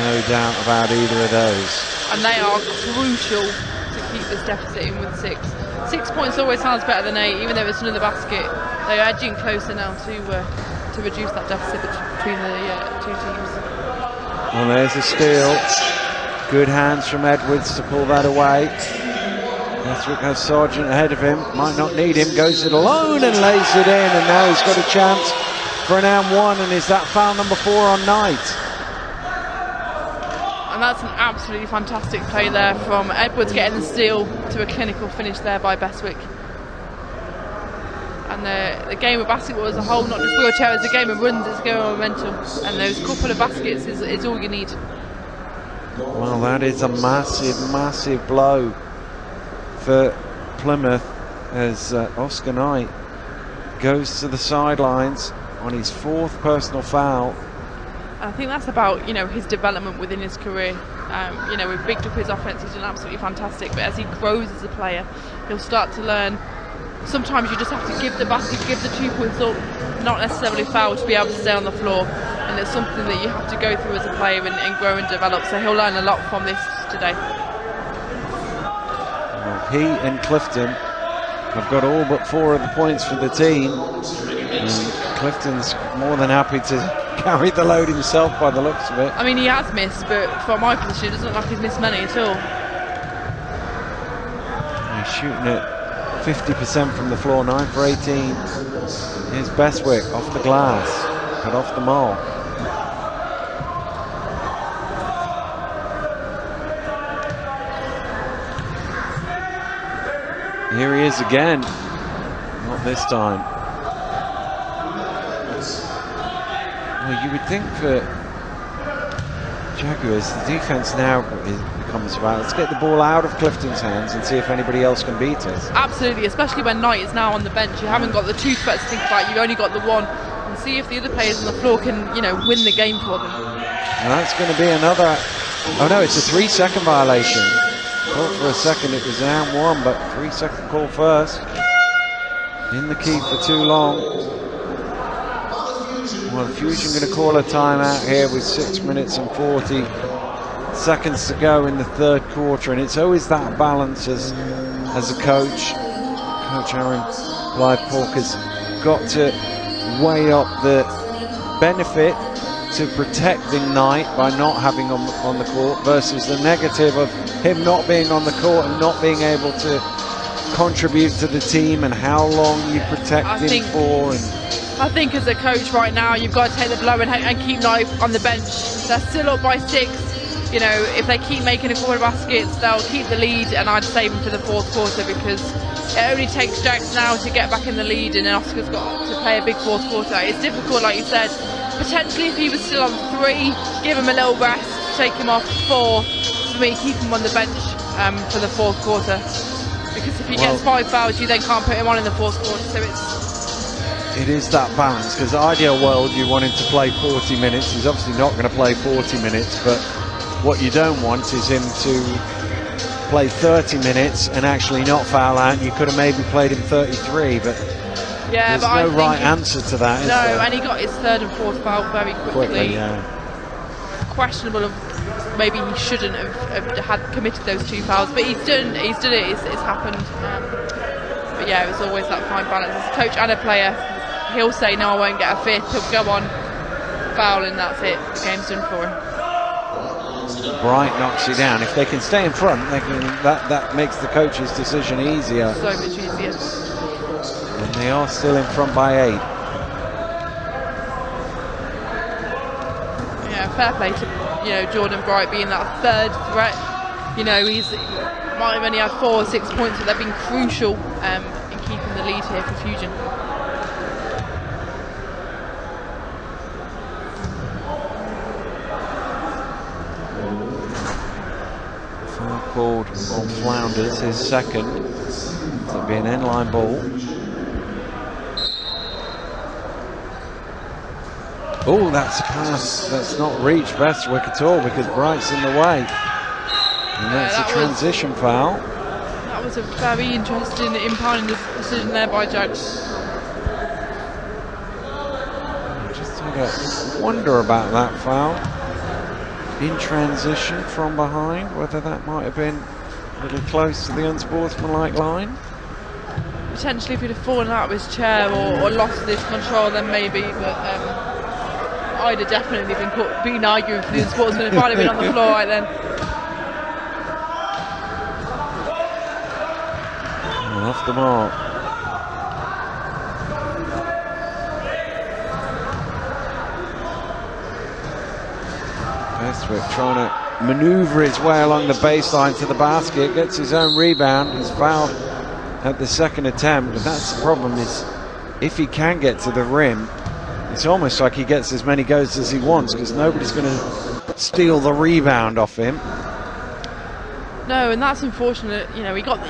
No doubt about either of those. And they are crucial to keep this deficit in with 6. 6 points always sounds better than 8, even though it's another basket. They're edging closer now to reduce that deficit between the 2 teams. Well, there's a steal. Good hands from Edwards to pull that away. Westbrook has Sargent ahead of him. Might not need him. Goes it alone and lays it in. And now he's got a chance for an and 1. And is that foul number 4 on Knight? And that's an absolutely fantastic play there from Edwards, getting the steal to a clinical finish there by Bestwick. And the game of basketball as a whole, not just wheelchair, it's a game of runs, it's a game of momentum. And those couple of baskets is all you need. Well, that is a massive, massive blow for Plymouth as Oscar Knight goes to the sidelines on his 4th personal foul. I think that's about, his development within his career. We've bigged up his offense, he's done absolutely fantastic, but as he grows as a player, he'll start to learn. Sometimes you just have to give the basket, give the 2 points up, not necessarily foul, to be able to stay on the floor. And it's something that you have to go through as a player and grow and develop. So he'll learn a lot from this today. Well, he and Clifton have got all but 4 of the points for the team. And Clifton's more than happy to carry the load himself by the looks of it. I mean, he has missed, but from my position, it doesn't look like he's missed many at all. He's shooting at 50% from the floor, 9 for 18. Here's Bestwick off the glass, but off the mark. Here he is again. Not this time. Well, you would think for Jaguars, the defense now becomes about, let's get the ball out of Clifton's hands and see if anybody else can beat us. Absolutely, especially when Knight is now on the bench. You haven't got the 2 threats to think about, you've only got the 1. And see if the other players on the floor can, win the game for them. And that's going to be another, oh no, it's a 3-second violation. Thought for a second it was an and 1, but 3-second call first. In the key for too long. Well, Fusion going to call a timeout here with 6 minutes and 40 seconds to go in the 3rd quarter, and it's always that balance as a coach. Coach Aaron Blythe-Polk has got to weigh up the benefit to protecting Knight by not having him on the court versus the negative of him not being on the court and not being able to contribute to the team, and how long you protect him for. I think as a coach right now, you've got to take the blow and keep Knight on the bench. They're still up by 6. If they keep making a couple of baskets, they'll keep the lead, and I'd save them for the 4th quarter, because it only takes Jags now to get back in the lead, and then Oscar's got to play a big 4th quarter. It's difficult, like you said. Potentially, if he was still on 3, give him a little rest, take him off 4. For me, keep him on the bench for the 4th quarter, because if he gets 5 fouls, you then can't put him on in the 4th quarter. So it is that balance, because ideal world you want him to play 40 minutes. He's obviously not going to play 40 minutes, but what you don't want is him to play 30 minutes and actually not foul out. You could have maybe played him 33, but Yeah, There's but no I think right answer to that, is there? No, and he got his third and fourth foul very quickly. Questionable of maybe he shouldn't have had committed those 2 fouls, but he's done it. It's happened. But yeah, it was always that fine balance. As a coach and a player, he'll say no, I won't get a fifth. He'll go on, foul, and that's it. The game's done for him. Bright knocks you down. If they can stay in front, that makes the coach's decision easier. So much easier. And they are still in front by 8. Yeah, fair play to Jordan Bright being that third threat. He's might have only had 4 or 6 points, but they've been crucial in keeping the lead here for Fusion. Foul called on Flounders, his second. It'll be an inline ball. Oh, that's a pass that's not reached Bestwick at all because Bright's in the way. And that's a transition foul. That was a very interesting impounding decision there by Jags. I just had a wonder about that foul. In transition from behind, whether that might have been a little close to the unsportsmanlike line. Potentially if he'd have fallen out of his chair or lost this control, then maybe, but I'd have definitely been arguing for the unsportsman if I'd have been on the floor right then. Off the mark. Bestwick trying to manoeuvre his way along the baseline to the basket, gets his own rebound. He's fouled at the second attempt, but that's the problem, is if he can get to the rim, it's almost like he gets as many goes as he wants because nobody's going to steal the rebound off him. No, and that's unfortunate. He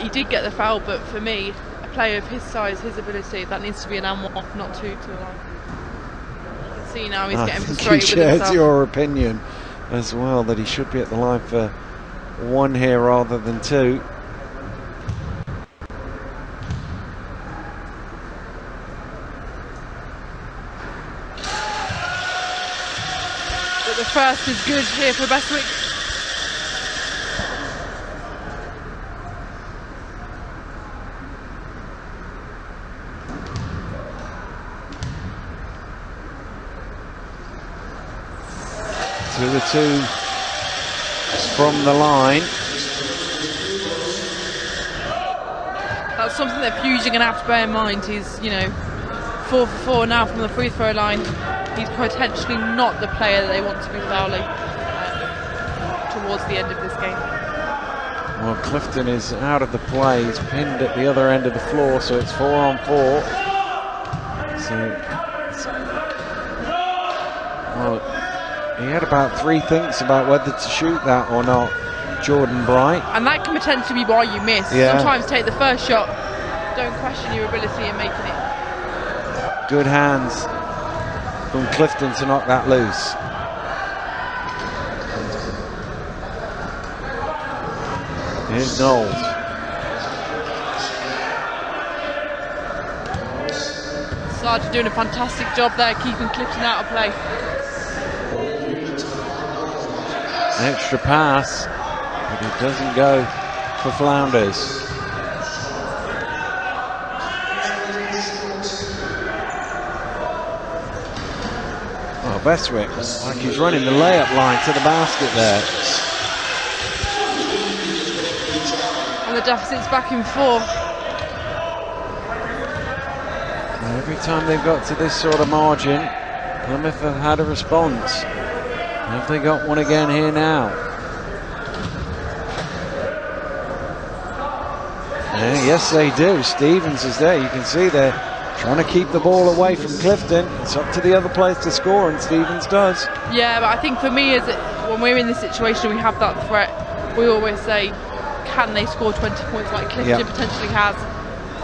did get the foul, but for me, a player of his size, his ability, that needs to be an and one, not 2 to the line. You can see now he's getting frustrated with himself. He shares your opinion as well, that he should be at the line for 1 here rather than 2. But the first is good here for Bestwick. To the 2 from the line. That's something that Fusion are going to have to bear in mind. He's, 4 for 4 now from the free throw line. He's potentially not the player that they want to be fouling towards the end of this game. Well, Clifton is out of the play. He's pinned at the other end of the floor, so it's 4 on 4. He had about 3 thinks about whether to shoot that or not, Jordan Bright. And that can potentially be why you miss. Yeah. Sometimes take the first shot, don't question your ability in making it. Good hands from Clifton to knock that loose. Here's Knowles. Sarge doing a fantastic job there, keeping Clifton out of play. Extra pass, but it doesn't go for Flounders. Oh, Bestwick, like he's running the layup line to the basket there. And the deficit's back in 4. And every time they've got to this sort of margin, Plymouth have had a response. Have they got one again here now? Yes, they do. Stevens is there. You can see they're trying to keep the ball away from Clifton. It's up to the other players to score, and Stevens does. Yeah, but I think for me, when we're in this situation, we have that threat. We always say, can they score 20 points like Clifton potentially has?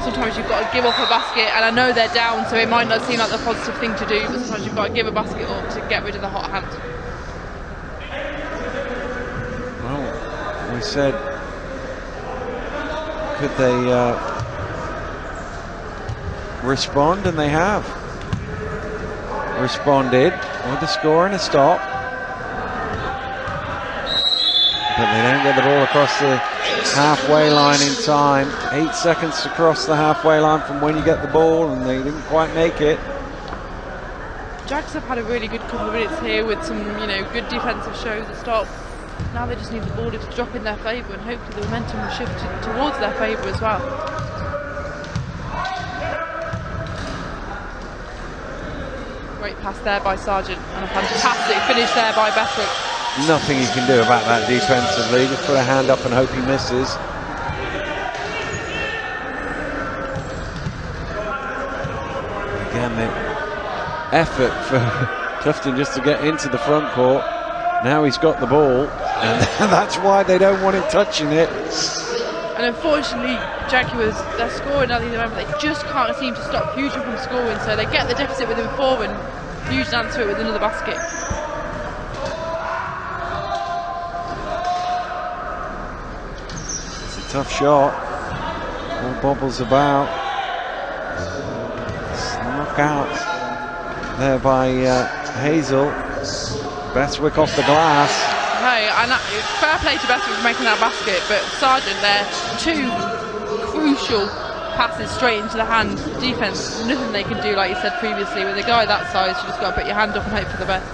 Sometimes you've got to give up a basket, and I know they're down, so it might not seem like the positive thing to do, but sometimes you've got to give a basket up to get rid of the hot hand. Well, we said, could they respond, and they have responded with a score and a stop. But they don't get the ball across the halfway line in time. 8 seconds to cross the halfway line from when you get the ball, and they didn't quite make it. Jags have had a really good couple of minutes here with some, good defensive shows at stop. Now they just need the ball to drop in their favour, and hopefully the momentum will shift towards their favour as well. Great pass there by Sargent, and a fantastic finish there by Bestwick. Nothing you can do about that defensively. Just put a hand up and hope he misses. Again, the effort for Clifton just to get into the front court. Now he's got the ball, and that's why they don't want him touching it. And unfortunately, Jaguars, they're scoring at the moment. They just can't seem to stop Fusion from scoring, so they get the deficit within 4, and Fusion answer it with another basket. Tough shot. All bobbles about. Knock out there by Hazel. Bestwick off the glass. No, and fair play to Bestwick for making that basket, but Sargent there, 2 crucial passes straight into the hand. Defense, nothing they can do, like you said previously. With a guy that size, you just got to put your hand up and hope for the best.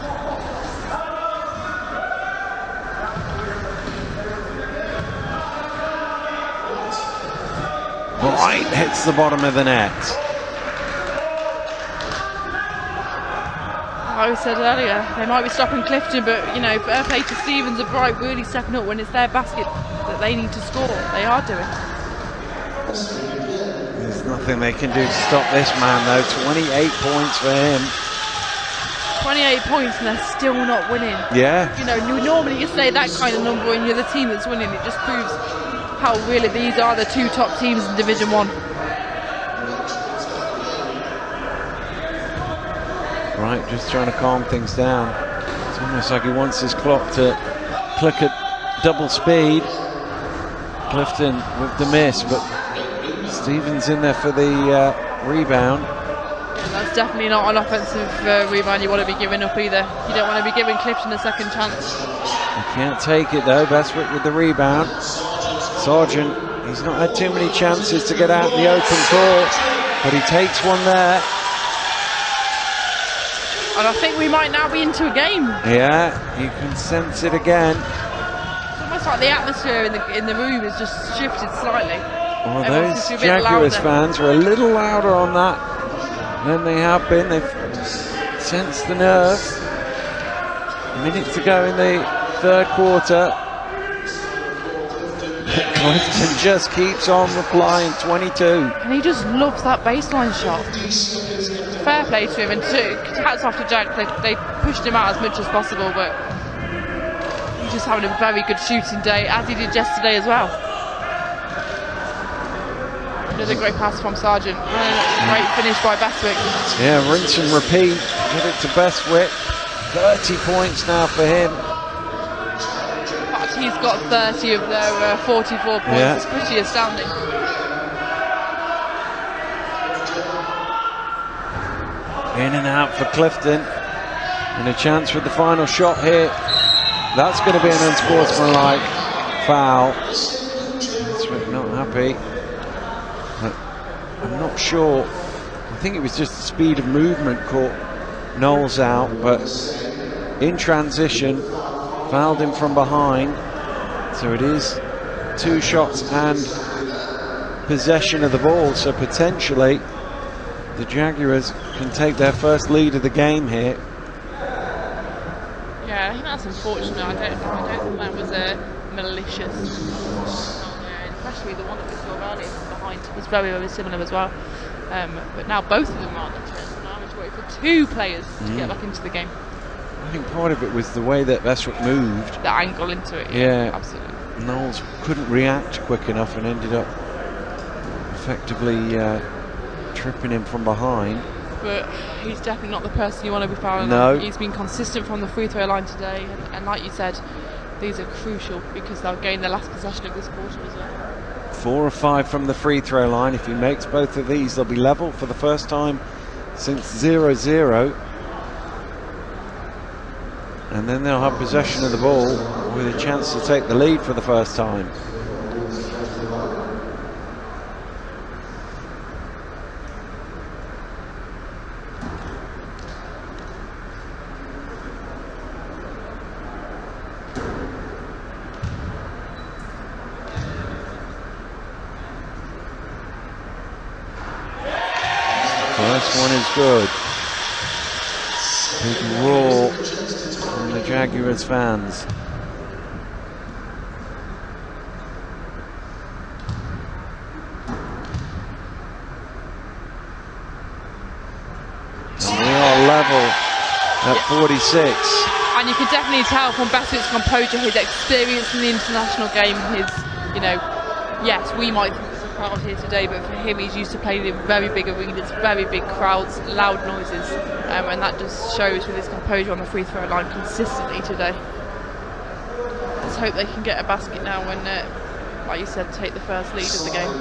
Bright hits the bottom of the net. Like we said earlier, they might be stopping Clifton, but fair play to Stevens and Bright really stepping up when it's their basket that they need to score. They are doing. There's nothing they can do to stop this man though. 28 points for him. 28 points and they're still not winning. Yeah. Normally you say that kind of number when you're the team that's winning. It just proves how really these are the 2 top teams in Division 1. Right, just trying to calm things down. It's almost like he wants his clock to click at double speed. Clifton with the miss, but Stevens in there for the rebound. That's definitely not an offensive rebound you want to be giving up either. You don't want to be giving Clifton a second chance. He can't take it though. Bestwick with the rebound. Sargent, he's not had too many chances to get out in the open court, but he takes one there. And I think we might now be into a game. Yeah, you can sense it again. It's almost like the atmosphere in the room has just shifted slightly. Well, those Jaguars fans were a little louder on that than they have been. They've sensed the nerves. A minute to go in the third quarter. Clifton just keeps on replying, 22. And he just loves that baseline shot. Fair play to him, and hats off to Jack. They pushed him out as much as possible, but he's just having a very good shooting day, as he did yesterday as well. Another great pass from Sargent. Great finish by Bestwick. Yeah, rinse and repeat. Get it to Bestwick. 30 points now for him. He's got 30 of their 44 points. Yeah. It's pretty astounding. In and out for Clifton. And a chance with the final shot here. That's going to be an unsportsmanlike foul. Bestwick not happy. But I'm not sure. I think it was just the speed of movement caught Knowles out. But in transition, fouled him from behind. So it is 2 shots and possession of the ball. So potentially the Jaguars can take their first lead of the game here. Yeah, I think that's unfortunate. I don't think that was a malicious, especially the one that we saw earlier from behind was very, very similar as well. But now both of them are on the turn. Now it's waiting for 2 players to get back into the game. I think part of it was the way that Bestwick moved. The angle into it. Yeah, absolutely. Knowles couldn't react quick enough and ended up effectively tripping him from behind. But he's definitely not the person you want to be fouling. No. He's been consistent from the free throw line today, and like you said, these are crucial because they'll gain the last possession of this quarter as well. 4 of 5 from the free throw line. If he makes both of these, they'll be level for the first time since 0-0. And then they'll have possession of the ball with a chance to take the lead for the first time. First one is good. Big roar from the Jaguars fans. And we are level at 46. And you can definitely tell from Bestwick's composure, his experience in the international game, his, you know, yes, we might think there's a crowd here today, but for him, he's used to playing in very big arenas, very big crowds, loud noises, and that just shows with his composure on the free throw line consistently today. Let's hope they can get a basket now and, like you said, take the first lead of the game.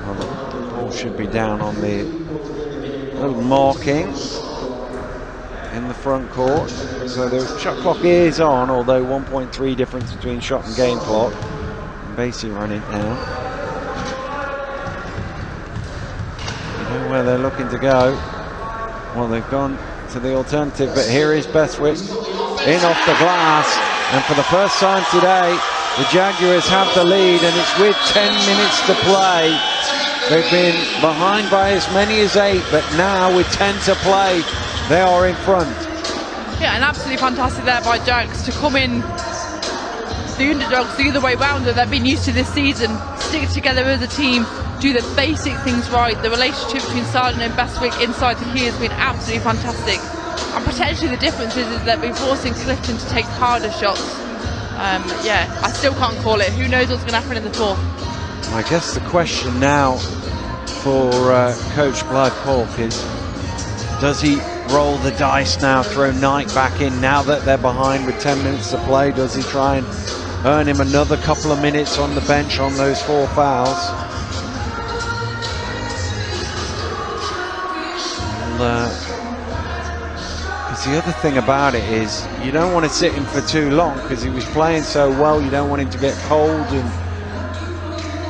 Well, the ball should be down on the little marking in the front court. So the shot clock is on, although 1.3 difference between shot and game clock. And Basie running now. You know where they're looking to go. Well, they've gone to the alternative, but here is Bestwick in off the glass. And for the first time today, the Jaguars have the lead, and it's with 10 minutes to play. They've been behind by as many as 8, but now with 10 to play, they are in front. Yeah, and absolutely fantastic there by Jags to come in, the underdogs the other way round that they've been used to this season, stick together as a team, do the basic things right. The relationship between Sargent and Bestwick inside the key has been absolutely fantastic. And potentially the difference is that we're forcing Clifton to take harder shots. Yeah, I still can't call it. Who knows what's going to happen in the fourth? I guess the question now for Coach Blythe Polk is, does he roll the dice now, throw Knight back in now that they're behind with 10 minutes to play? Does he try and earn him another couple of minutes on the bench on those 4 fouls? Because the other thing about it is, you don't want to sit him for too long because he was playing so well. You don't want him to get cold and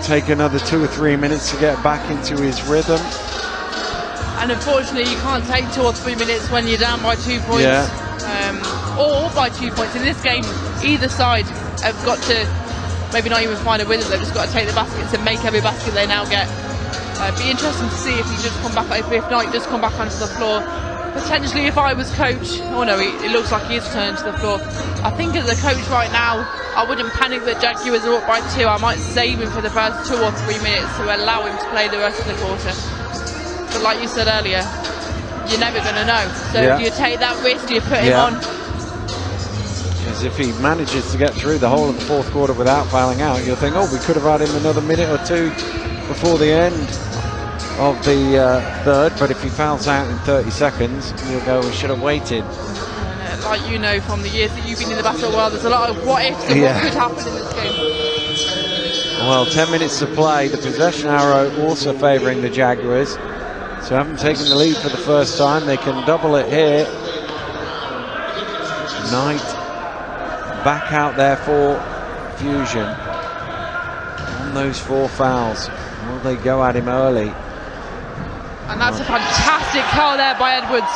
take another 2 or 3 minutes to get back into his rhythm. And unfortunately, you can't take 2 or 3 minutes when you're down by 2 points, or by 2 points. In this game, either side have got to maybe not even find a rhythm. They've just got to take the baskets and make every basket they now get. It'd be interesting to see if he just come back, if not, he just come back onto the floor. Potentially, if I was coach, oh no, it looks like he is turning to the floor. I think as a coach right now, I wouldn't panic that Jaguars are up by 2. I might save him for the first 2 or 3 minutes to allow him to play the rest of the quarter. But like you said earlier, you're never going to know. So do you take that risk? Do you put him on? Because if he manages to get through the whole of the fourth quarter without fouling out, you'll think, oh, we could have had him another minute or 2 before the end of the third. But if he fouls out in 30 seconds, you'll go, we should have waited. Like you know from the years that you've been in the basketball world, there's a lot of what ifs and what could happen in this game. Well, 10 minutes to play. The possession arrow also favouring the Jaguars. So haven't taken the lead for the first time. They can double it here. Knight back out there for Fusion on those 4 fouls. Will they go at him early? And that's a fantastic call there by Edwards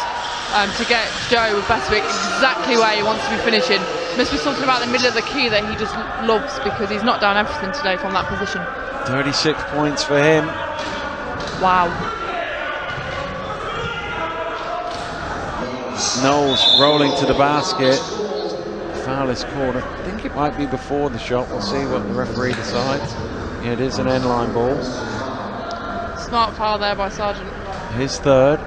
to get Joe Bestwick exactly where he wants to be finishing. Must be something about the middle of the key that he just loves, because he's not done everything today from that position. 36 points for him. Wow. Knowles rolling to the basket. Foul is called. I think it might be before the shot. We'll see what the referee decides. Yeah, it is an end line ball. Smart foul there by Sargent. His third.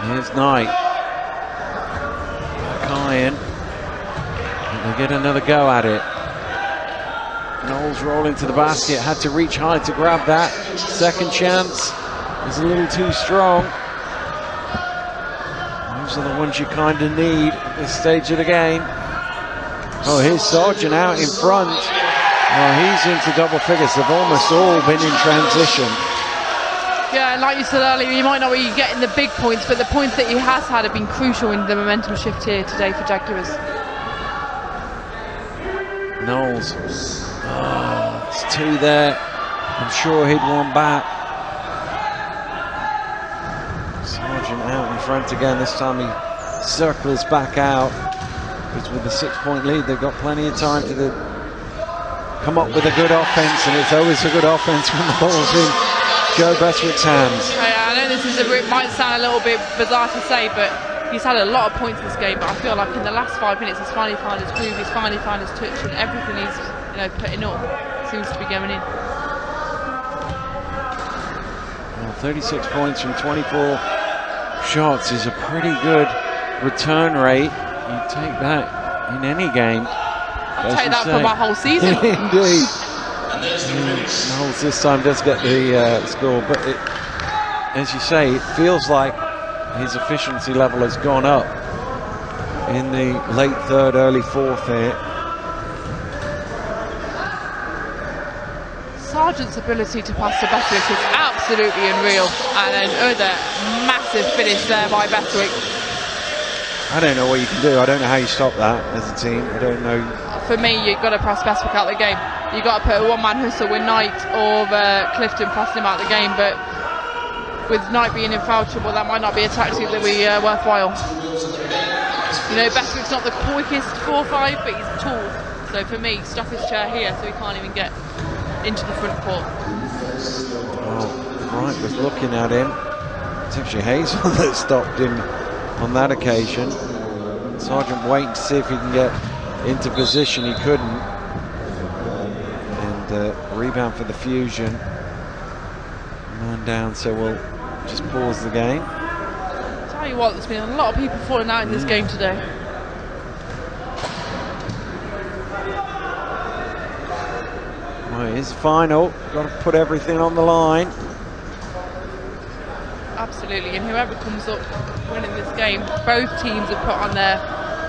Here's Knight. Back iron. And they get another go at it. Knowles rolling to the basket. Had to reach high to grab that. Second chance. is a little too strong. Those are the ones you kind of need at this stage of the game. Oh, here's Sargent out in front. Oh, he's into double figures. They've almost all been in transition. Yeah, and like you said earlier, you might not be getting the big points, but the points that he has had have been crucial in the momentum shift here today for Jaguars. Knowles. Oh, it's two there. I'm sure he'd one back. Sargent out in front again. This time he circles back out. Because with the 6-point lead, they've got plenty of time to come up with a good offense, and it's always a good offense when the ball's in Joe Bestwick's hands. Yeah, I know this is it might sound a little bit bizarre to say, but he's had a lot of points in this game. But I feel like in the last 5 minutes, he's finally found his groove, he's finally found his touch, and everything he's putting up seems to be going in. Well, 36 points from 24 shots is a pretty good return rate. You take that in any game. I'll take that for my whole season. Indeed. Knowles this time does get the score, but as you say, it feels like his efficiency level has gone up in the late third, early fourth here. Sargent's ability to pass to Bestwick is absolutely unreal, and another massive finish there by Bestwick. I don't know what you can do. I don't know how you stop that as a team. I don't know. For me, you've got to press Bestwick out of the game. You've got to put a one-man hustle with Knight or Clifton pressing him out of the game, but with Knight being in foul trouble, that might not be a tactic that would be worthwhile. You know, Bestwick's not the quickest 4-5, but he's tall. So for me, stop his chair here so he can't even get into the front court. Well, Wright was looking at him. It's actually Hazel that stopped him on that occasion. Sargent waiting to see if he can get into position. He couldn't. And rebound for the Fusion. Man down, so we'll just pause the game. Tell you what, there's been a lot of people falling out in this game today. Well, here's the final. Got to put everything on the line. Absolutely, and whoever comes up winning this game, both teams have put on their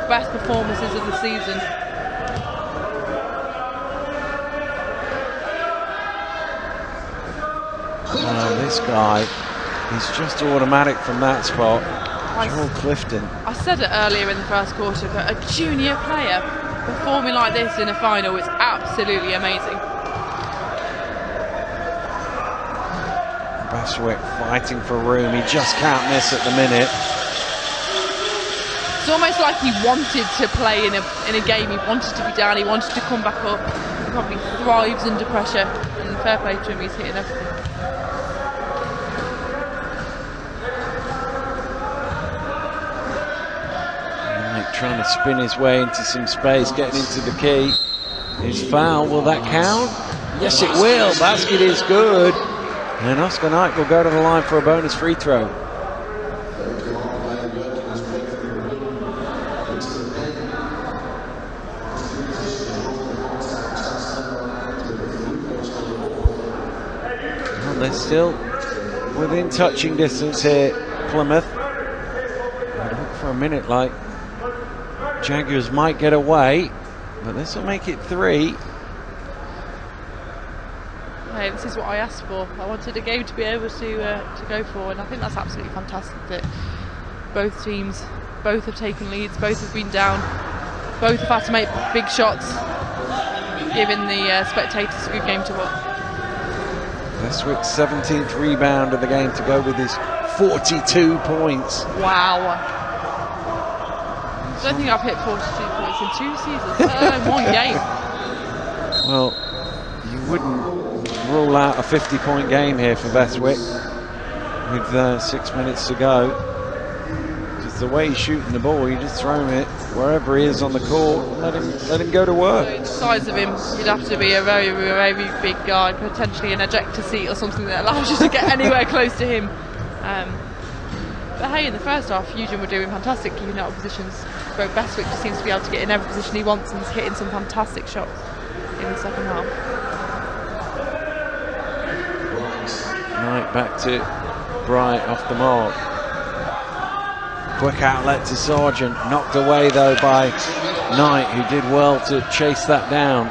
best performances of the season. This guy, he's just automatic from that spot. Joel Clifton. I said it earlier in the first quarter, but a junior player performing like this in a final is absolutely amazing. Bestwick fighting for room. He just can't miss at the minute. It's almost like he wanted to play in a game. He wanted to be down. He wanted to come back up. He probably thrives under pressure. And fair play to him, he's hitting everything. Right, trying to spin his way into some space, getting into the key. His foul, will that count? Yes, it will. Basket is good. And Oscar Knight will go to the line for a bonus free throw. Well, they're still within touching distance here, Plymouth. It looked for a minute like Jaguars might get away, but this will make it 3. Hey, this is what I asked for. I wanted a game to be able to go for, and I think that's absolutely fantastic that both teams, both have taken leads, both have been down, both have had to make big shots, giving the spectators a good game to watch. Bestwick's 17th rebound of the game to go with his 42 points. Wow. I don't think I've hit 42 points in 2 seasons, let alone 1 game. Well, you wouldn't rule out a 50-point game here for Bestwick with 6 minutes to go. Just the way he's shooting the ball, you just throw him it wherever he is on the court and let him go to work. The size of him, you'd have to be a very, very big guy, potentially an ejector seat or something that allows you to get anywhere close to him. But hey, in the first half, Fusion were doing fantastic keeping out of positions. But Bestwick just seems to be able to get in every position he wants and is hitting some fantastic shots in the second half. Knight back to Bright off the mark. Quick outlet to Sargent, knocked away though by Knight, who did well to chase that down.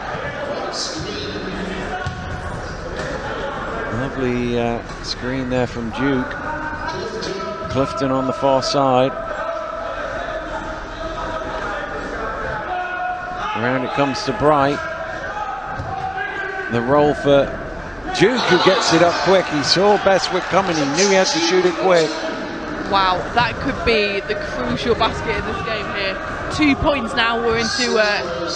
Lovely screen there from Duke. Clifton on the far side. Around it comes to Bright. The roll for Duke, who gets it up quick. He saw Bestwick coming, he knew he had to shoot it quick. Wow, that could be the crucial basket in this game here. 2 points now, we're into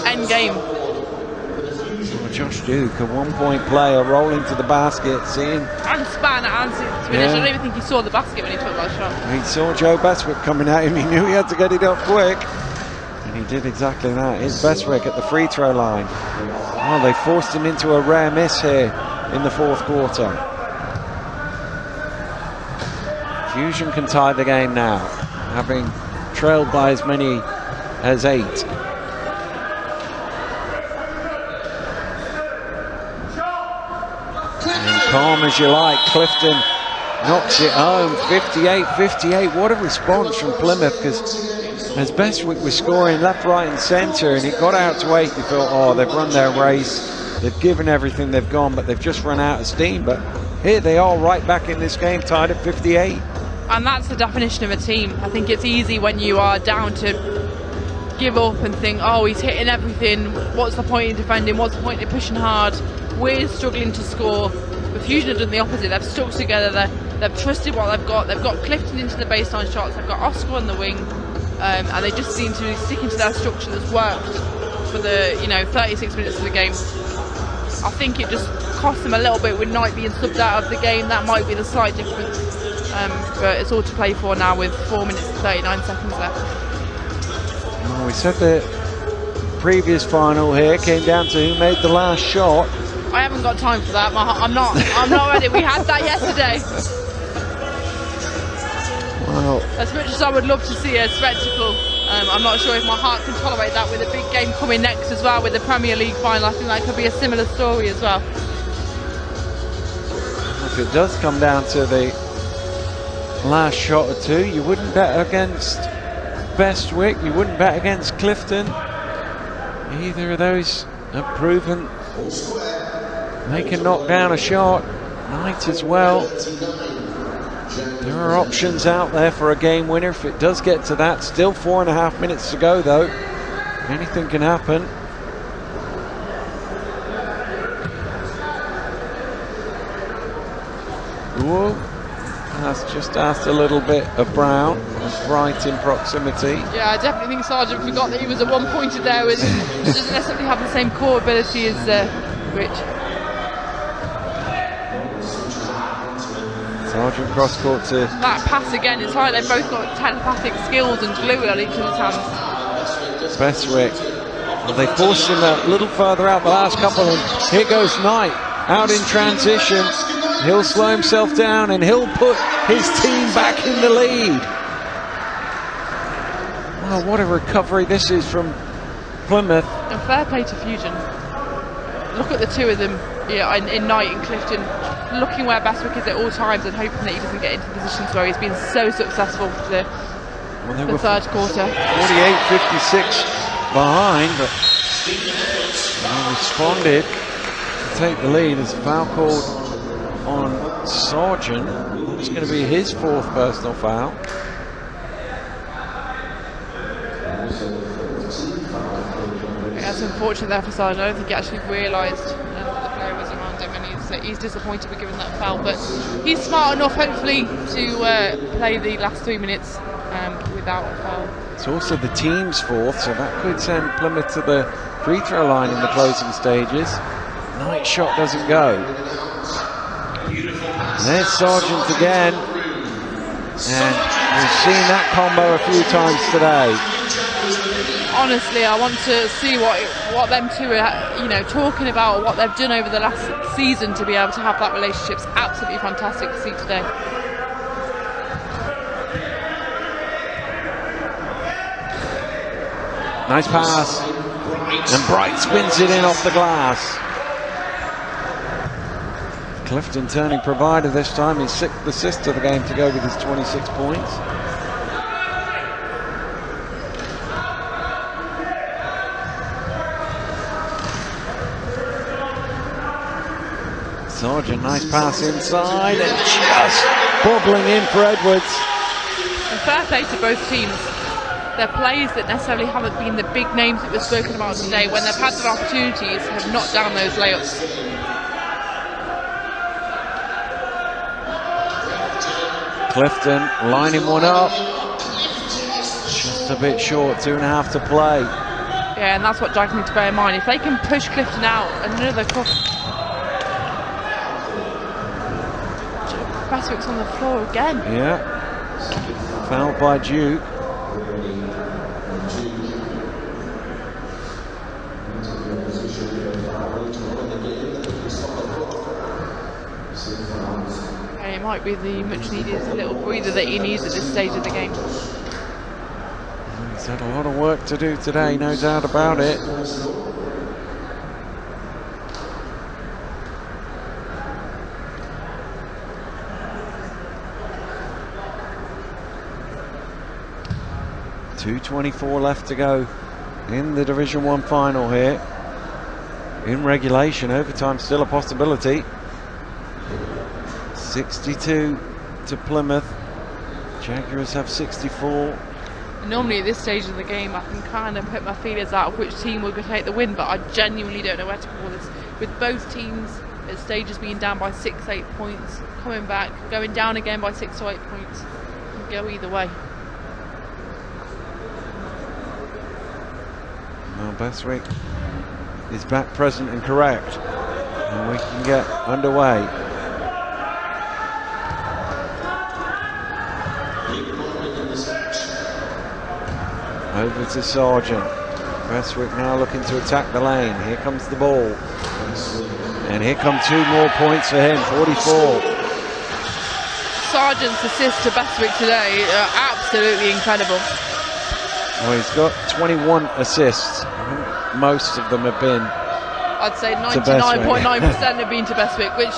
end game. Oh, Josh Duke, a 1 point player, rolling to the basket, seeing... And span and finish. Yeah. I don't even think he saw the basket when he took that shot. He saw Joe Bestwick coming at him, he knew he had to get it up quick. And he did exactly that. Here's Bestwick at the free throw line. Oh, they forced him into a rare miss here in the fourth quarter. Fusion can tie the game now, having trailed by as many as 8. And calm as you like, Clifton knocks it home, 58-58. What a response from Plymouth, because as Bestwick was scoring left, right and centre, and it got out to 8, you thought, oh, they've run their race, they've given everything they've gone, but they've just run out of steam. But here they are right back in this game, tied at 58. And that's the definition of a team. I think it's easy when you are down to give up and think, oh, he's hitting everything, what's the point in defending, what's the point in pushing hard? We're struggling to score. But Fusion have done the opposite. They've stuck together, they've trusted what they've got Clifton into the baseline shots, they've got Oscar on the wing, and they just seem to be sticking to their structure that's worked for the 36 minutes of the game. I think it just cost them a little bit with Knight being subbed out of the game. That might be the slight difference. But it's all to play for now with 4 minutes and 39 seconds left. Well, we said the previous final here came down to who made the last shot. I haven't got time for that. I'm not ready. We had that yesterday. Well, as much as I would love to see a spectacle, I'm not sure if my heart can tolerate that with a big game coming next as well with the Premier League final. I think that could be a similar story as well. If it does come down to the last shot or two, you wouldn't bet against Bestwick, you wouldn't bet against Clifton. Either of those have proven they can knock down a shot. Knight as well. There are options out there for a game winner if it does get to that. Still 4.5 minutes to go though. Anything can happen. Ooh. That's just asked a little bit of Brown, right in proximity. Yeah, I definitely think Sargent forgot that he was a one-pointer there. He doesn't necessarily have the same core ability as Rich. Sargent cross court to... That pass again, it's like they've both got telepathic skills and glue on each other's hands. Bestwick. Well, they forced him a little further out the last couple, and here goes Knight out in transition. He'll slow himself down and he'll put his team back in the lead. Wow, what a recovery this is from Plymouth. And fair play to Fusion. Look at the two of them, in Knight and Clifton, looking where Bestwick is at all times and hoping that he doesn't get into positions where he's been so successful for the third quarter. 48-56 behind, but they responded to take the lead as a foul called on Sargent. It's going to be his 4th personal foul. That's unfortunate there for Sargent. I don't think he actually realised that the player was around him, and he's disappointed with giving that foul. But he's smart enough, hopefully, to play the last 3 minutes without a foul. It's also the team's 4th, so that could send Plymouth to the free throw line in the closing stages. Knight's shot doesn't go. There's Sargent again, and we've seen that combo a few times today. Honestly, I want to see what them two are, talking about, what they've done over the last season to be able to have that relationship. It's absolutely fantastic to see today. Nice pass, and Bright spins it in off the glass. Clifton turning provider this time. His 6th assist of the game to go with his 26 points. Sargent, nice pass inside and just bobbling in for Edwards. And fair play to both teams. Their players that necessarily haven't been the big names that we've spoken about today, when they've had their opportunities, have knocked down those layups. Clifton lining one up. Just a bit short, 2.5 to play. Yeah, and that's what Jags need to bear in mind. If they can push Clifton out another couple. Bestwick's on the floor again. Yeah. Fouled by Duke. And it might be the much needed little breather that he needs at this stage of the game. He's had a lot of work to do today, no doubt about it. .224 left to go in the Division 1 final here. In regulation, overtime still a possibility. 62 to Plymouth. Jaguars have 64. Normally at this stage of the game I can kind of put my feelers out of which team will take the win, but I genuinely don't know where to call this. With both teams at stages being down by 6-8 points, coming back, going down again by 6 or 8 points, can go either way. Well, Bestwick is back present and correct, and we can get underway. Over to Sargent. Bestwick now looking to attack the lane. Here comes the ball. And here come 2 more points for him, 44. Sargent's assist to Bestwick today are absolutely incredible. Well, he's got 21 assists. I think most of them have been, I'd say 99.9% have been to Bestwick, which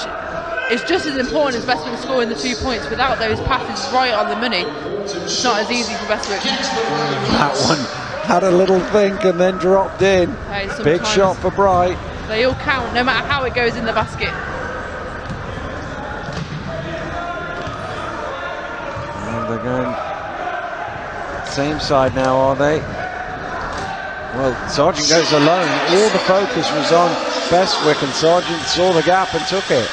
is just as important as Bestwick scoring the 2 points. Without those passes right on the money, it's not as easy for Bestwick. That one had a little think and then dropped in. Hey, big shot for Bright. They all count, no matter how it goes in the basket. And they're going same side now, are they? Well, Sargent goes alone. All the focus was on Bestwick, and Sargent saw the gap and took it.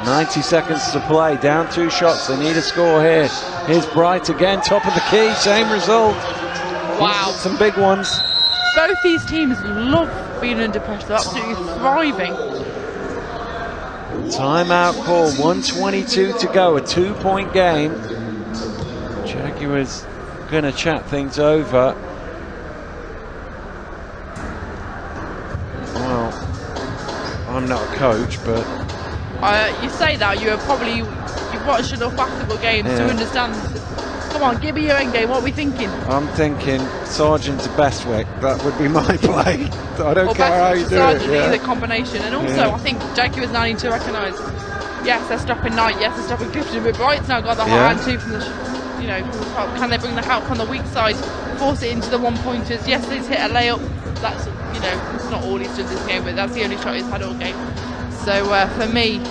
.90 seconds to play, down 2 shots, they need a score here. Here's Bright again, top of the key, same result. Wow. Some big ones. Both these teams love being under pressure, they're absolutely thriving. Timeout call, 1:22 to go, a 2-point game. Jaguars gonna chat things over. Well, I'm not a coach, but You say that, you've watched enough basketball games to understand. Come on, give me your end game, what are we thinking? I'm thinking Sargent to Bestwick, that would be my play. I don't care how you do it. Either combination, and also I think Jaguars now need to recognise, yes, they're stopping Knight, yes, they're stopping Clifton, but Bright's now got the hot hand too from the, from the top. Can they bring the help on the weak side, force it into the 1-pointers? Yes, he's hit a layup. That's it's not all he's done this game, but that's the only shot he's had all game. So for me,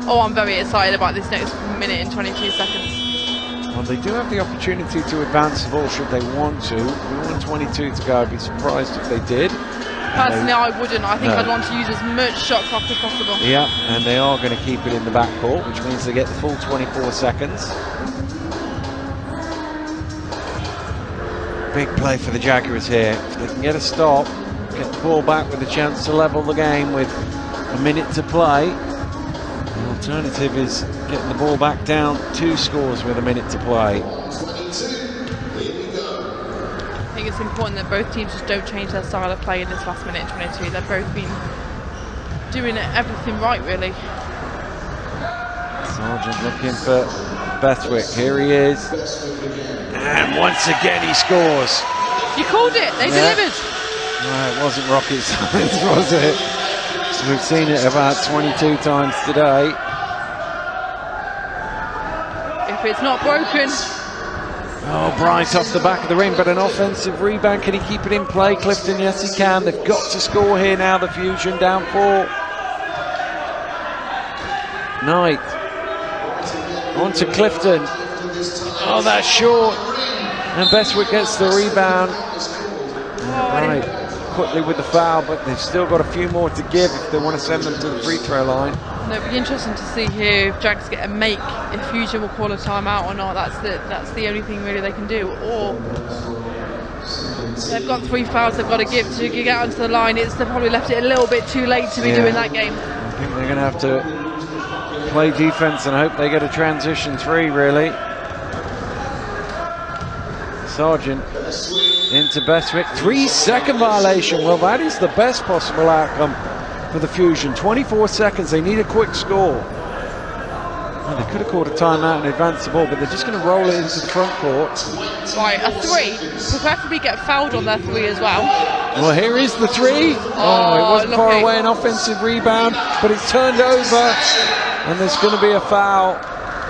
I'm very excited about this next minute and 22 seconds. Well, they do have the opportunity to advance the ball should they want to. 1:22 to go. I'd be surprised if they did. Personally, I wouldn't. I think I'd want to use as much shot clock as possible. Yeah, and they are going to keep it in the backcourt, which means they get the full 24 seconds. Big play for the Jaguars here. If they can get a stop, get the ball back with a chance to level the game with a minute to play. The alternative is getting the ball back down 2 scores with a minute to play. I think it's important that both teams just don't change their style of play in this last minute and 22. They've both been doing everything right, really. Sargent looking for Bestwick, here he is. And once again he scores. You called it, they delivered. No, it wasn't rocket science, was it? We've seen it about 22 times today. If it's not broken. Oh, Bright off the back of the ring, but an offensive rebound. Can he keep it in play? Clifton, yes he can. They've got to score here now, the Fusion down 4. Knight. On to Clifton. Oh, that's short. And Bestwick gets the rebound. Right, quickly with the foul, but they've still got a few more to give if they want to send them to the free throw line. It'll be interesting to see here if Jags get a make, if Fusion will call a timeout or not. That's the only thing really they can do. Or they've got 3 fouls they've got to give to get onto the line. They've probably left it a little bit too late to be doing that game. I think they're going to have to play defense and hope they get a transition 3 really. Sargent into Bestwick, 3-second violation. Well, that is the best possible outcome for the Fusion. 24 seconds, they need a quick score. Well, they could have called a timeout and advanced the ball, but they're just going to roll it into the front court. Right, a 3, preferably get fouled on their 3 as well. Well, here is the 3. Oh, it wasn't far away, an offensive rebound, but it's turned over, and there's going to be a foul.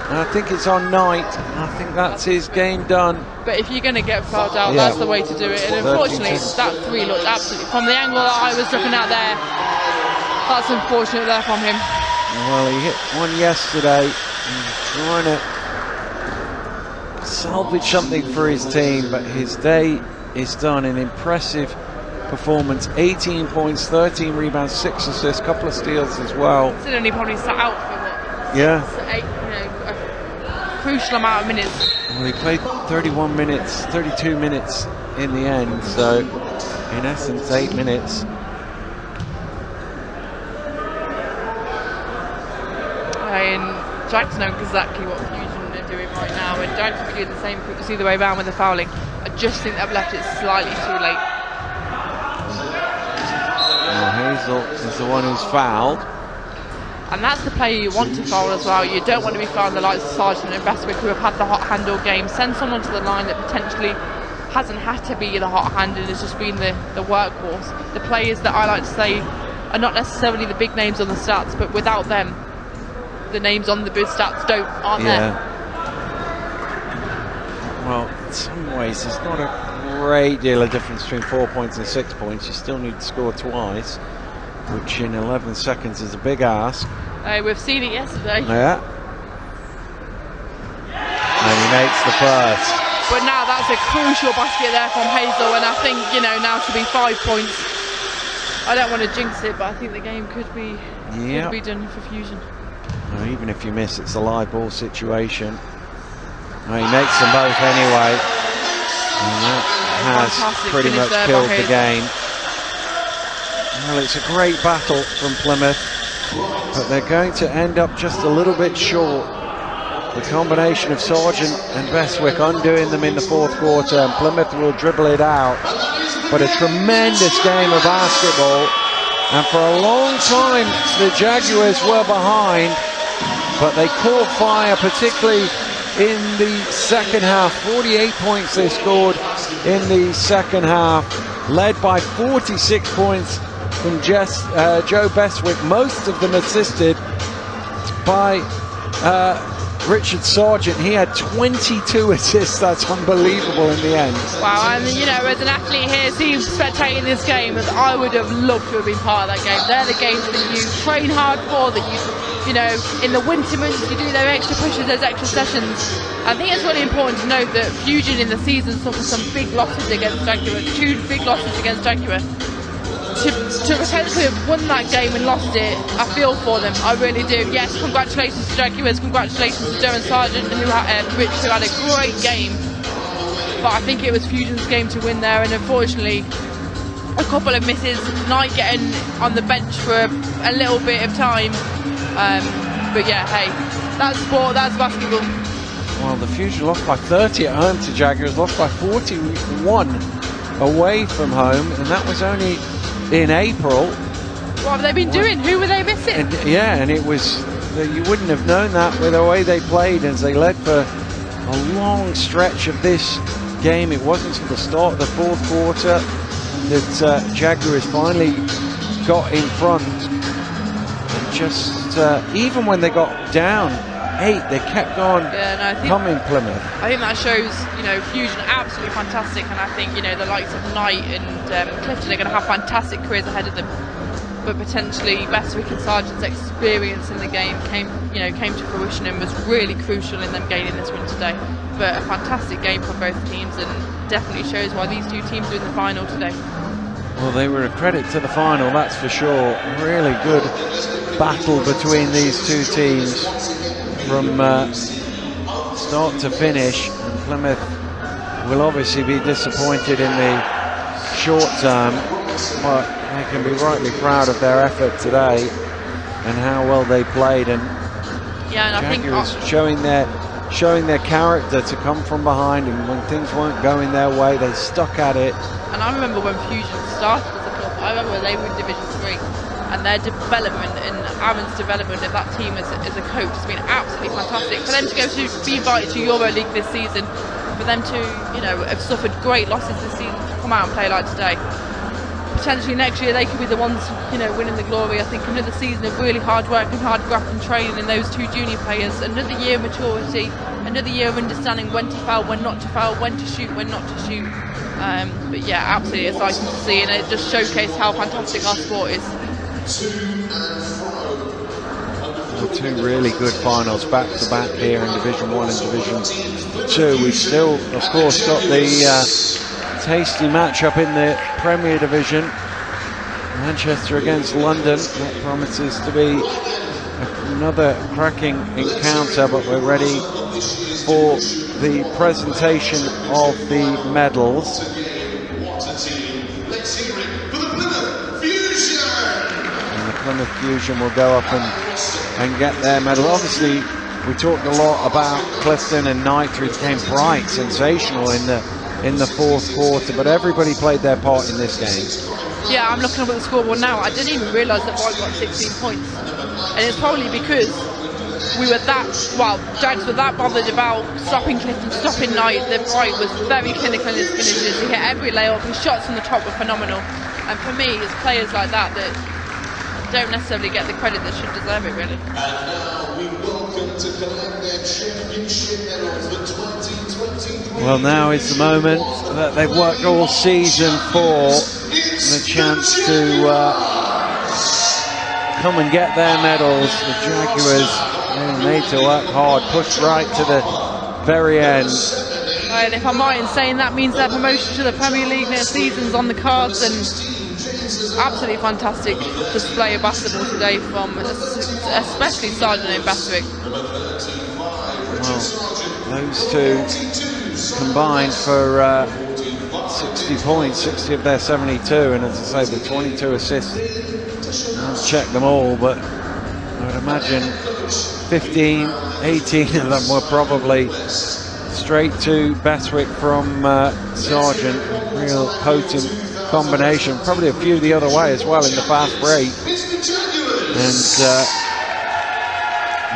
And I think it's on Knight. I think that's his game done. But if you're going to get fouled out, that's the way to do it. And unfortunately, that 3 looked absolutely, from the angle that I was looking at there, that's unfortunate there from him. Well, he hit one yesterday. He's trying to salvage something for his team, but his day is done. An impressive performance. 18 points, 13 rebounds, 6 assists, couple of steals as well. Considering he probably sat out for what? Yeah. A crucial amount of minutes. Well, he played 32 minutes in the end, so in essence 8 minutes. Jags know exactly what Fusion are doing right now, and Jags will do the same, it's either way around with the fouling. I just think they've left it slightly too late. Well, Hazel is the one who's fouled. And that's the player you want to foul as well. You don't want to be fouling the likes of Sargent and Bestwick, who have had the hot hand all game. Send someone to the line that potentially hasn't had to be the hot hand and has just been the workhorse. The players that I like to say are not necessarily the big names on the stats, but without them, the names on the big stats aren't there. Well, in some ways, there's not a great deal of difference between 4 points and 6 points. You still need to score twice, which in 11 seconds is a big ask. We've seen it yesterday. Yeah. And he makes the first. But now that's a crucial basket there from Hazel, and I think, now to be 5 points. I don't want to jinx it, but I think the game could be done for Fusion. Well, even if you miss, it's a live ball situation. Well, he makes them both anyway. And that has pretty much killed the game. Well, it's a great battle from Plymouth, but they're going to end up just a little bit short. The combination of Sargent and Bestwick undoing them in the 4th quarter, and Plymouth will dribble it out. But a tremendous game of basketball, and for a long time the Jaguars were behind, but they caught fire, particularly in the second half. 48 points they scored in the second half, led by 46 points from Joe Bestwick, most of them assisted by Richard Sargent. He had 22 assists. That's unbelievable in the end. Wow, and as an athlete here, seeing spectating this game, I would have loved to have been part of that game. They're the games that you train hard for, that in the winter months you do their extra pushes, those extra sessions. I think it's really important to note that Fusion in the season suffered some big losses against Jaguars, 2 big losses against Jaguars. To potentially have won that game and lost it, I feel for them, I really do. Yes, congratulations to Jaguars, congratulations to Joe and Sargent, Rich, who had a great game. But I think it was Fusion's game to win there, and unfortunately, a couple of misses, Knight getting on the bench for a little bit of time. But yeah, hey, that's sport, that's basketball. Well, the Fusion lost by 30 at home to Jaguars, lost by 41 away from home, and that was only in April. What have they been doing? Who were they missing? And it was you wouldn't have known that with the way they played as they led for a long stretch of this game. It wasn't until the start of the fourth quarter that Jaguars finally got in front, and just even when they got down 8, they kept on coming, Plymouth. I think that shows, Fusion absolutely fantastic, and I think, the likes of Knight and Clifton are going to have fantastic careers ahead of them. But potentially Bestwick and Sargent's experience in the game came to fruition and was really crucial in them gaining this win today. But a fantastic game from both teams, and definitely shows why these two teams are in the final today. Well, they were a credit to the final, that's for sure. Really good battle between these two teams from start to finish. And Plymouth will obviously be disappointed in the short term, but they can be rightly proud of their effort today and how well they played. And Jaguars showing their character to come from behind, and when things weren't going their way, they stuck at it. And I remember when Fusion started as a club, I remember they were in Division 3, and their development and Aaron's development of that team as a coach has been absolutely fantastic. For them to go to be invited to EuroLeague this season, for them to have suffered great losses this season, to come out and play like today. Potentially next year they could be the ones winning the glory. I think another season of really hard work and hard graft and training in those two junior players, another year of maturity, another year of understanding when to foul, when not to foul, when to shoot, when not to shoot. But yeah, absolutely exciting to see, and it just showcased how fantastic our sport is. Two really good finals back to back here in Division 1 and Division 2. We've still, of course, got the tasty matchup in the Premier Division, Manchester against London. That promises to be another cracking encounter, but we're ready for the presentation of the medals. And the Plymouth Fusion will go up and get their medal. Obviously, we talked a lot about Clifton and Knight, who became bright, sensational in the fourth quarter, but everybody played their part in this game. Yeah, I'm looking up at the scoreboard now. I didn't even realise that Bright got 16 points, and it's probably because Jags were that bothered about stopping Clifton, stopping Knight, that Bright was very clinical in his finishes. He hit every layup, his shots from the top were phenomenal, and for me, it's players like that don't necessarily get the credit that should deserve it, really. And now we welcome to collect their championship medals for 2023. Well, now is the moment that they've worked all season for, the chance to come and get their medals. The Jaguars made to work hard, pushed right to the very end. And if I'm right in saying that means their promotion to the Premier League next season's on the cards, and absolutely fantastic display of basketball today from especially Sargent and Bestwick. Well, those two combined for 60 points, 60 of their 72, and as I say, the 22 assists. I haven't checked them all, but I would imagine 15, 18 of them were probably straight to Bestwick from Sargent. Real potent combination, probably a few the other way as well in the fast break. And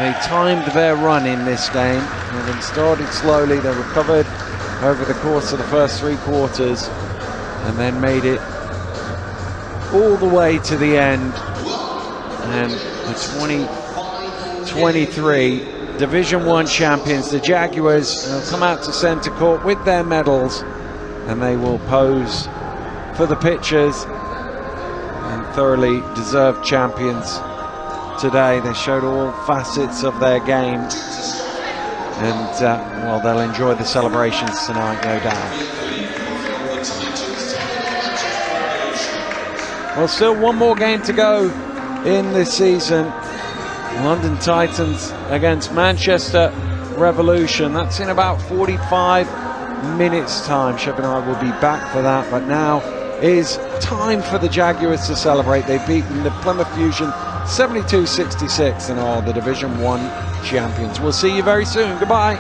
they timed their run in this game, having started slowly. They recovered over the course of the first 3 quarters and then made it all the way to the end. And the 2023 Division 1 champions, the Jaguars, will come out to centre court with their medals, and they will pose for the pictures, and thoroughly deserved champions today. They showed all facets of their game, and well, they'll enjoy the celebrations tonight, no doubt. Well, still one more game to go in this season. London Titans against Manchester Revolution. That's in about 45 minutes time. Shep and I will be back for that, but now is time for the Jaguars to celebrate. They've beaten the Plymouth Fusion 72-66 and are the Division 1 champions. We'll see you very soon. Goodbye.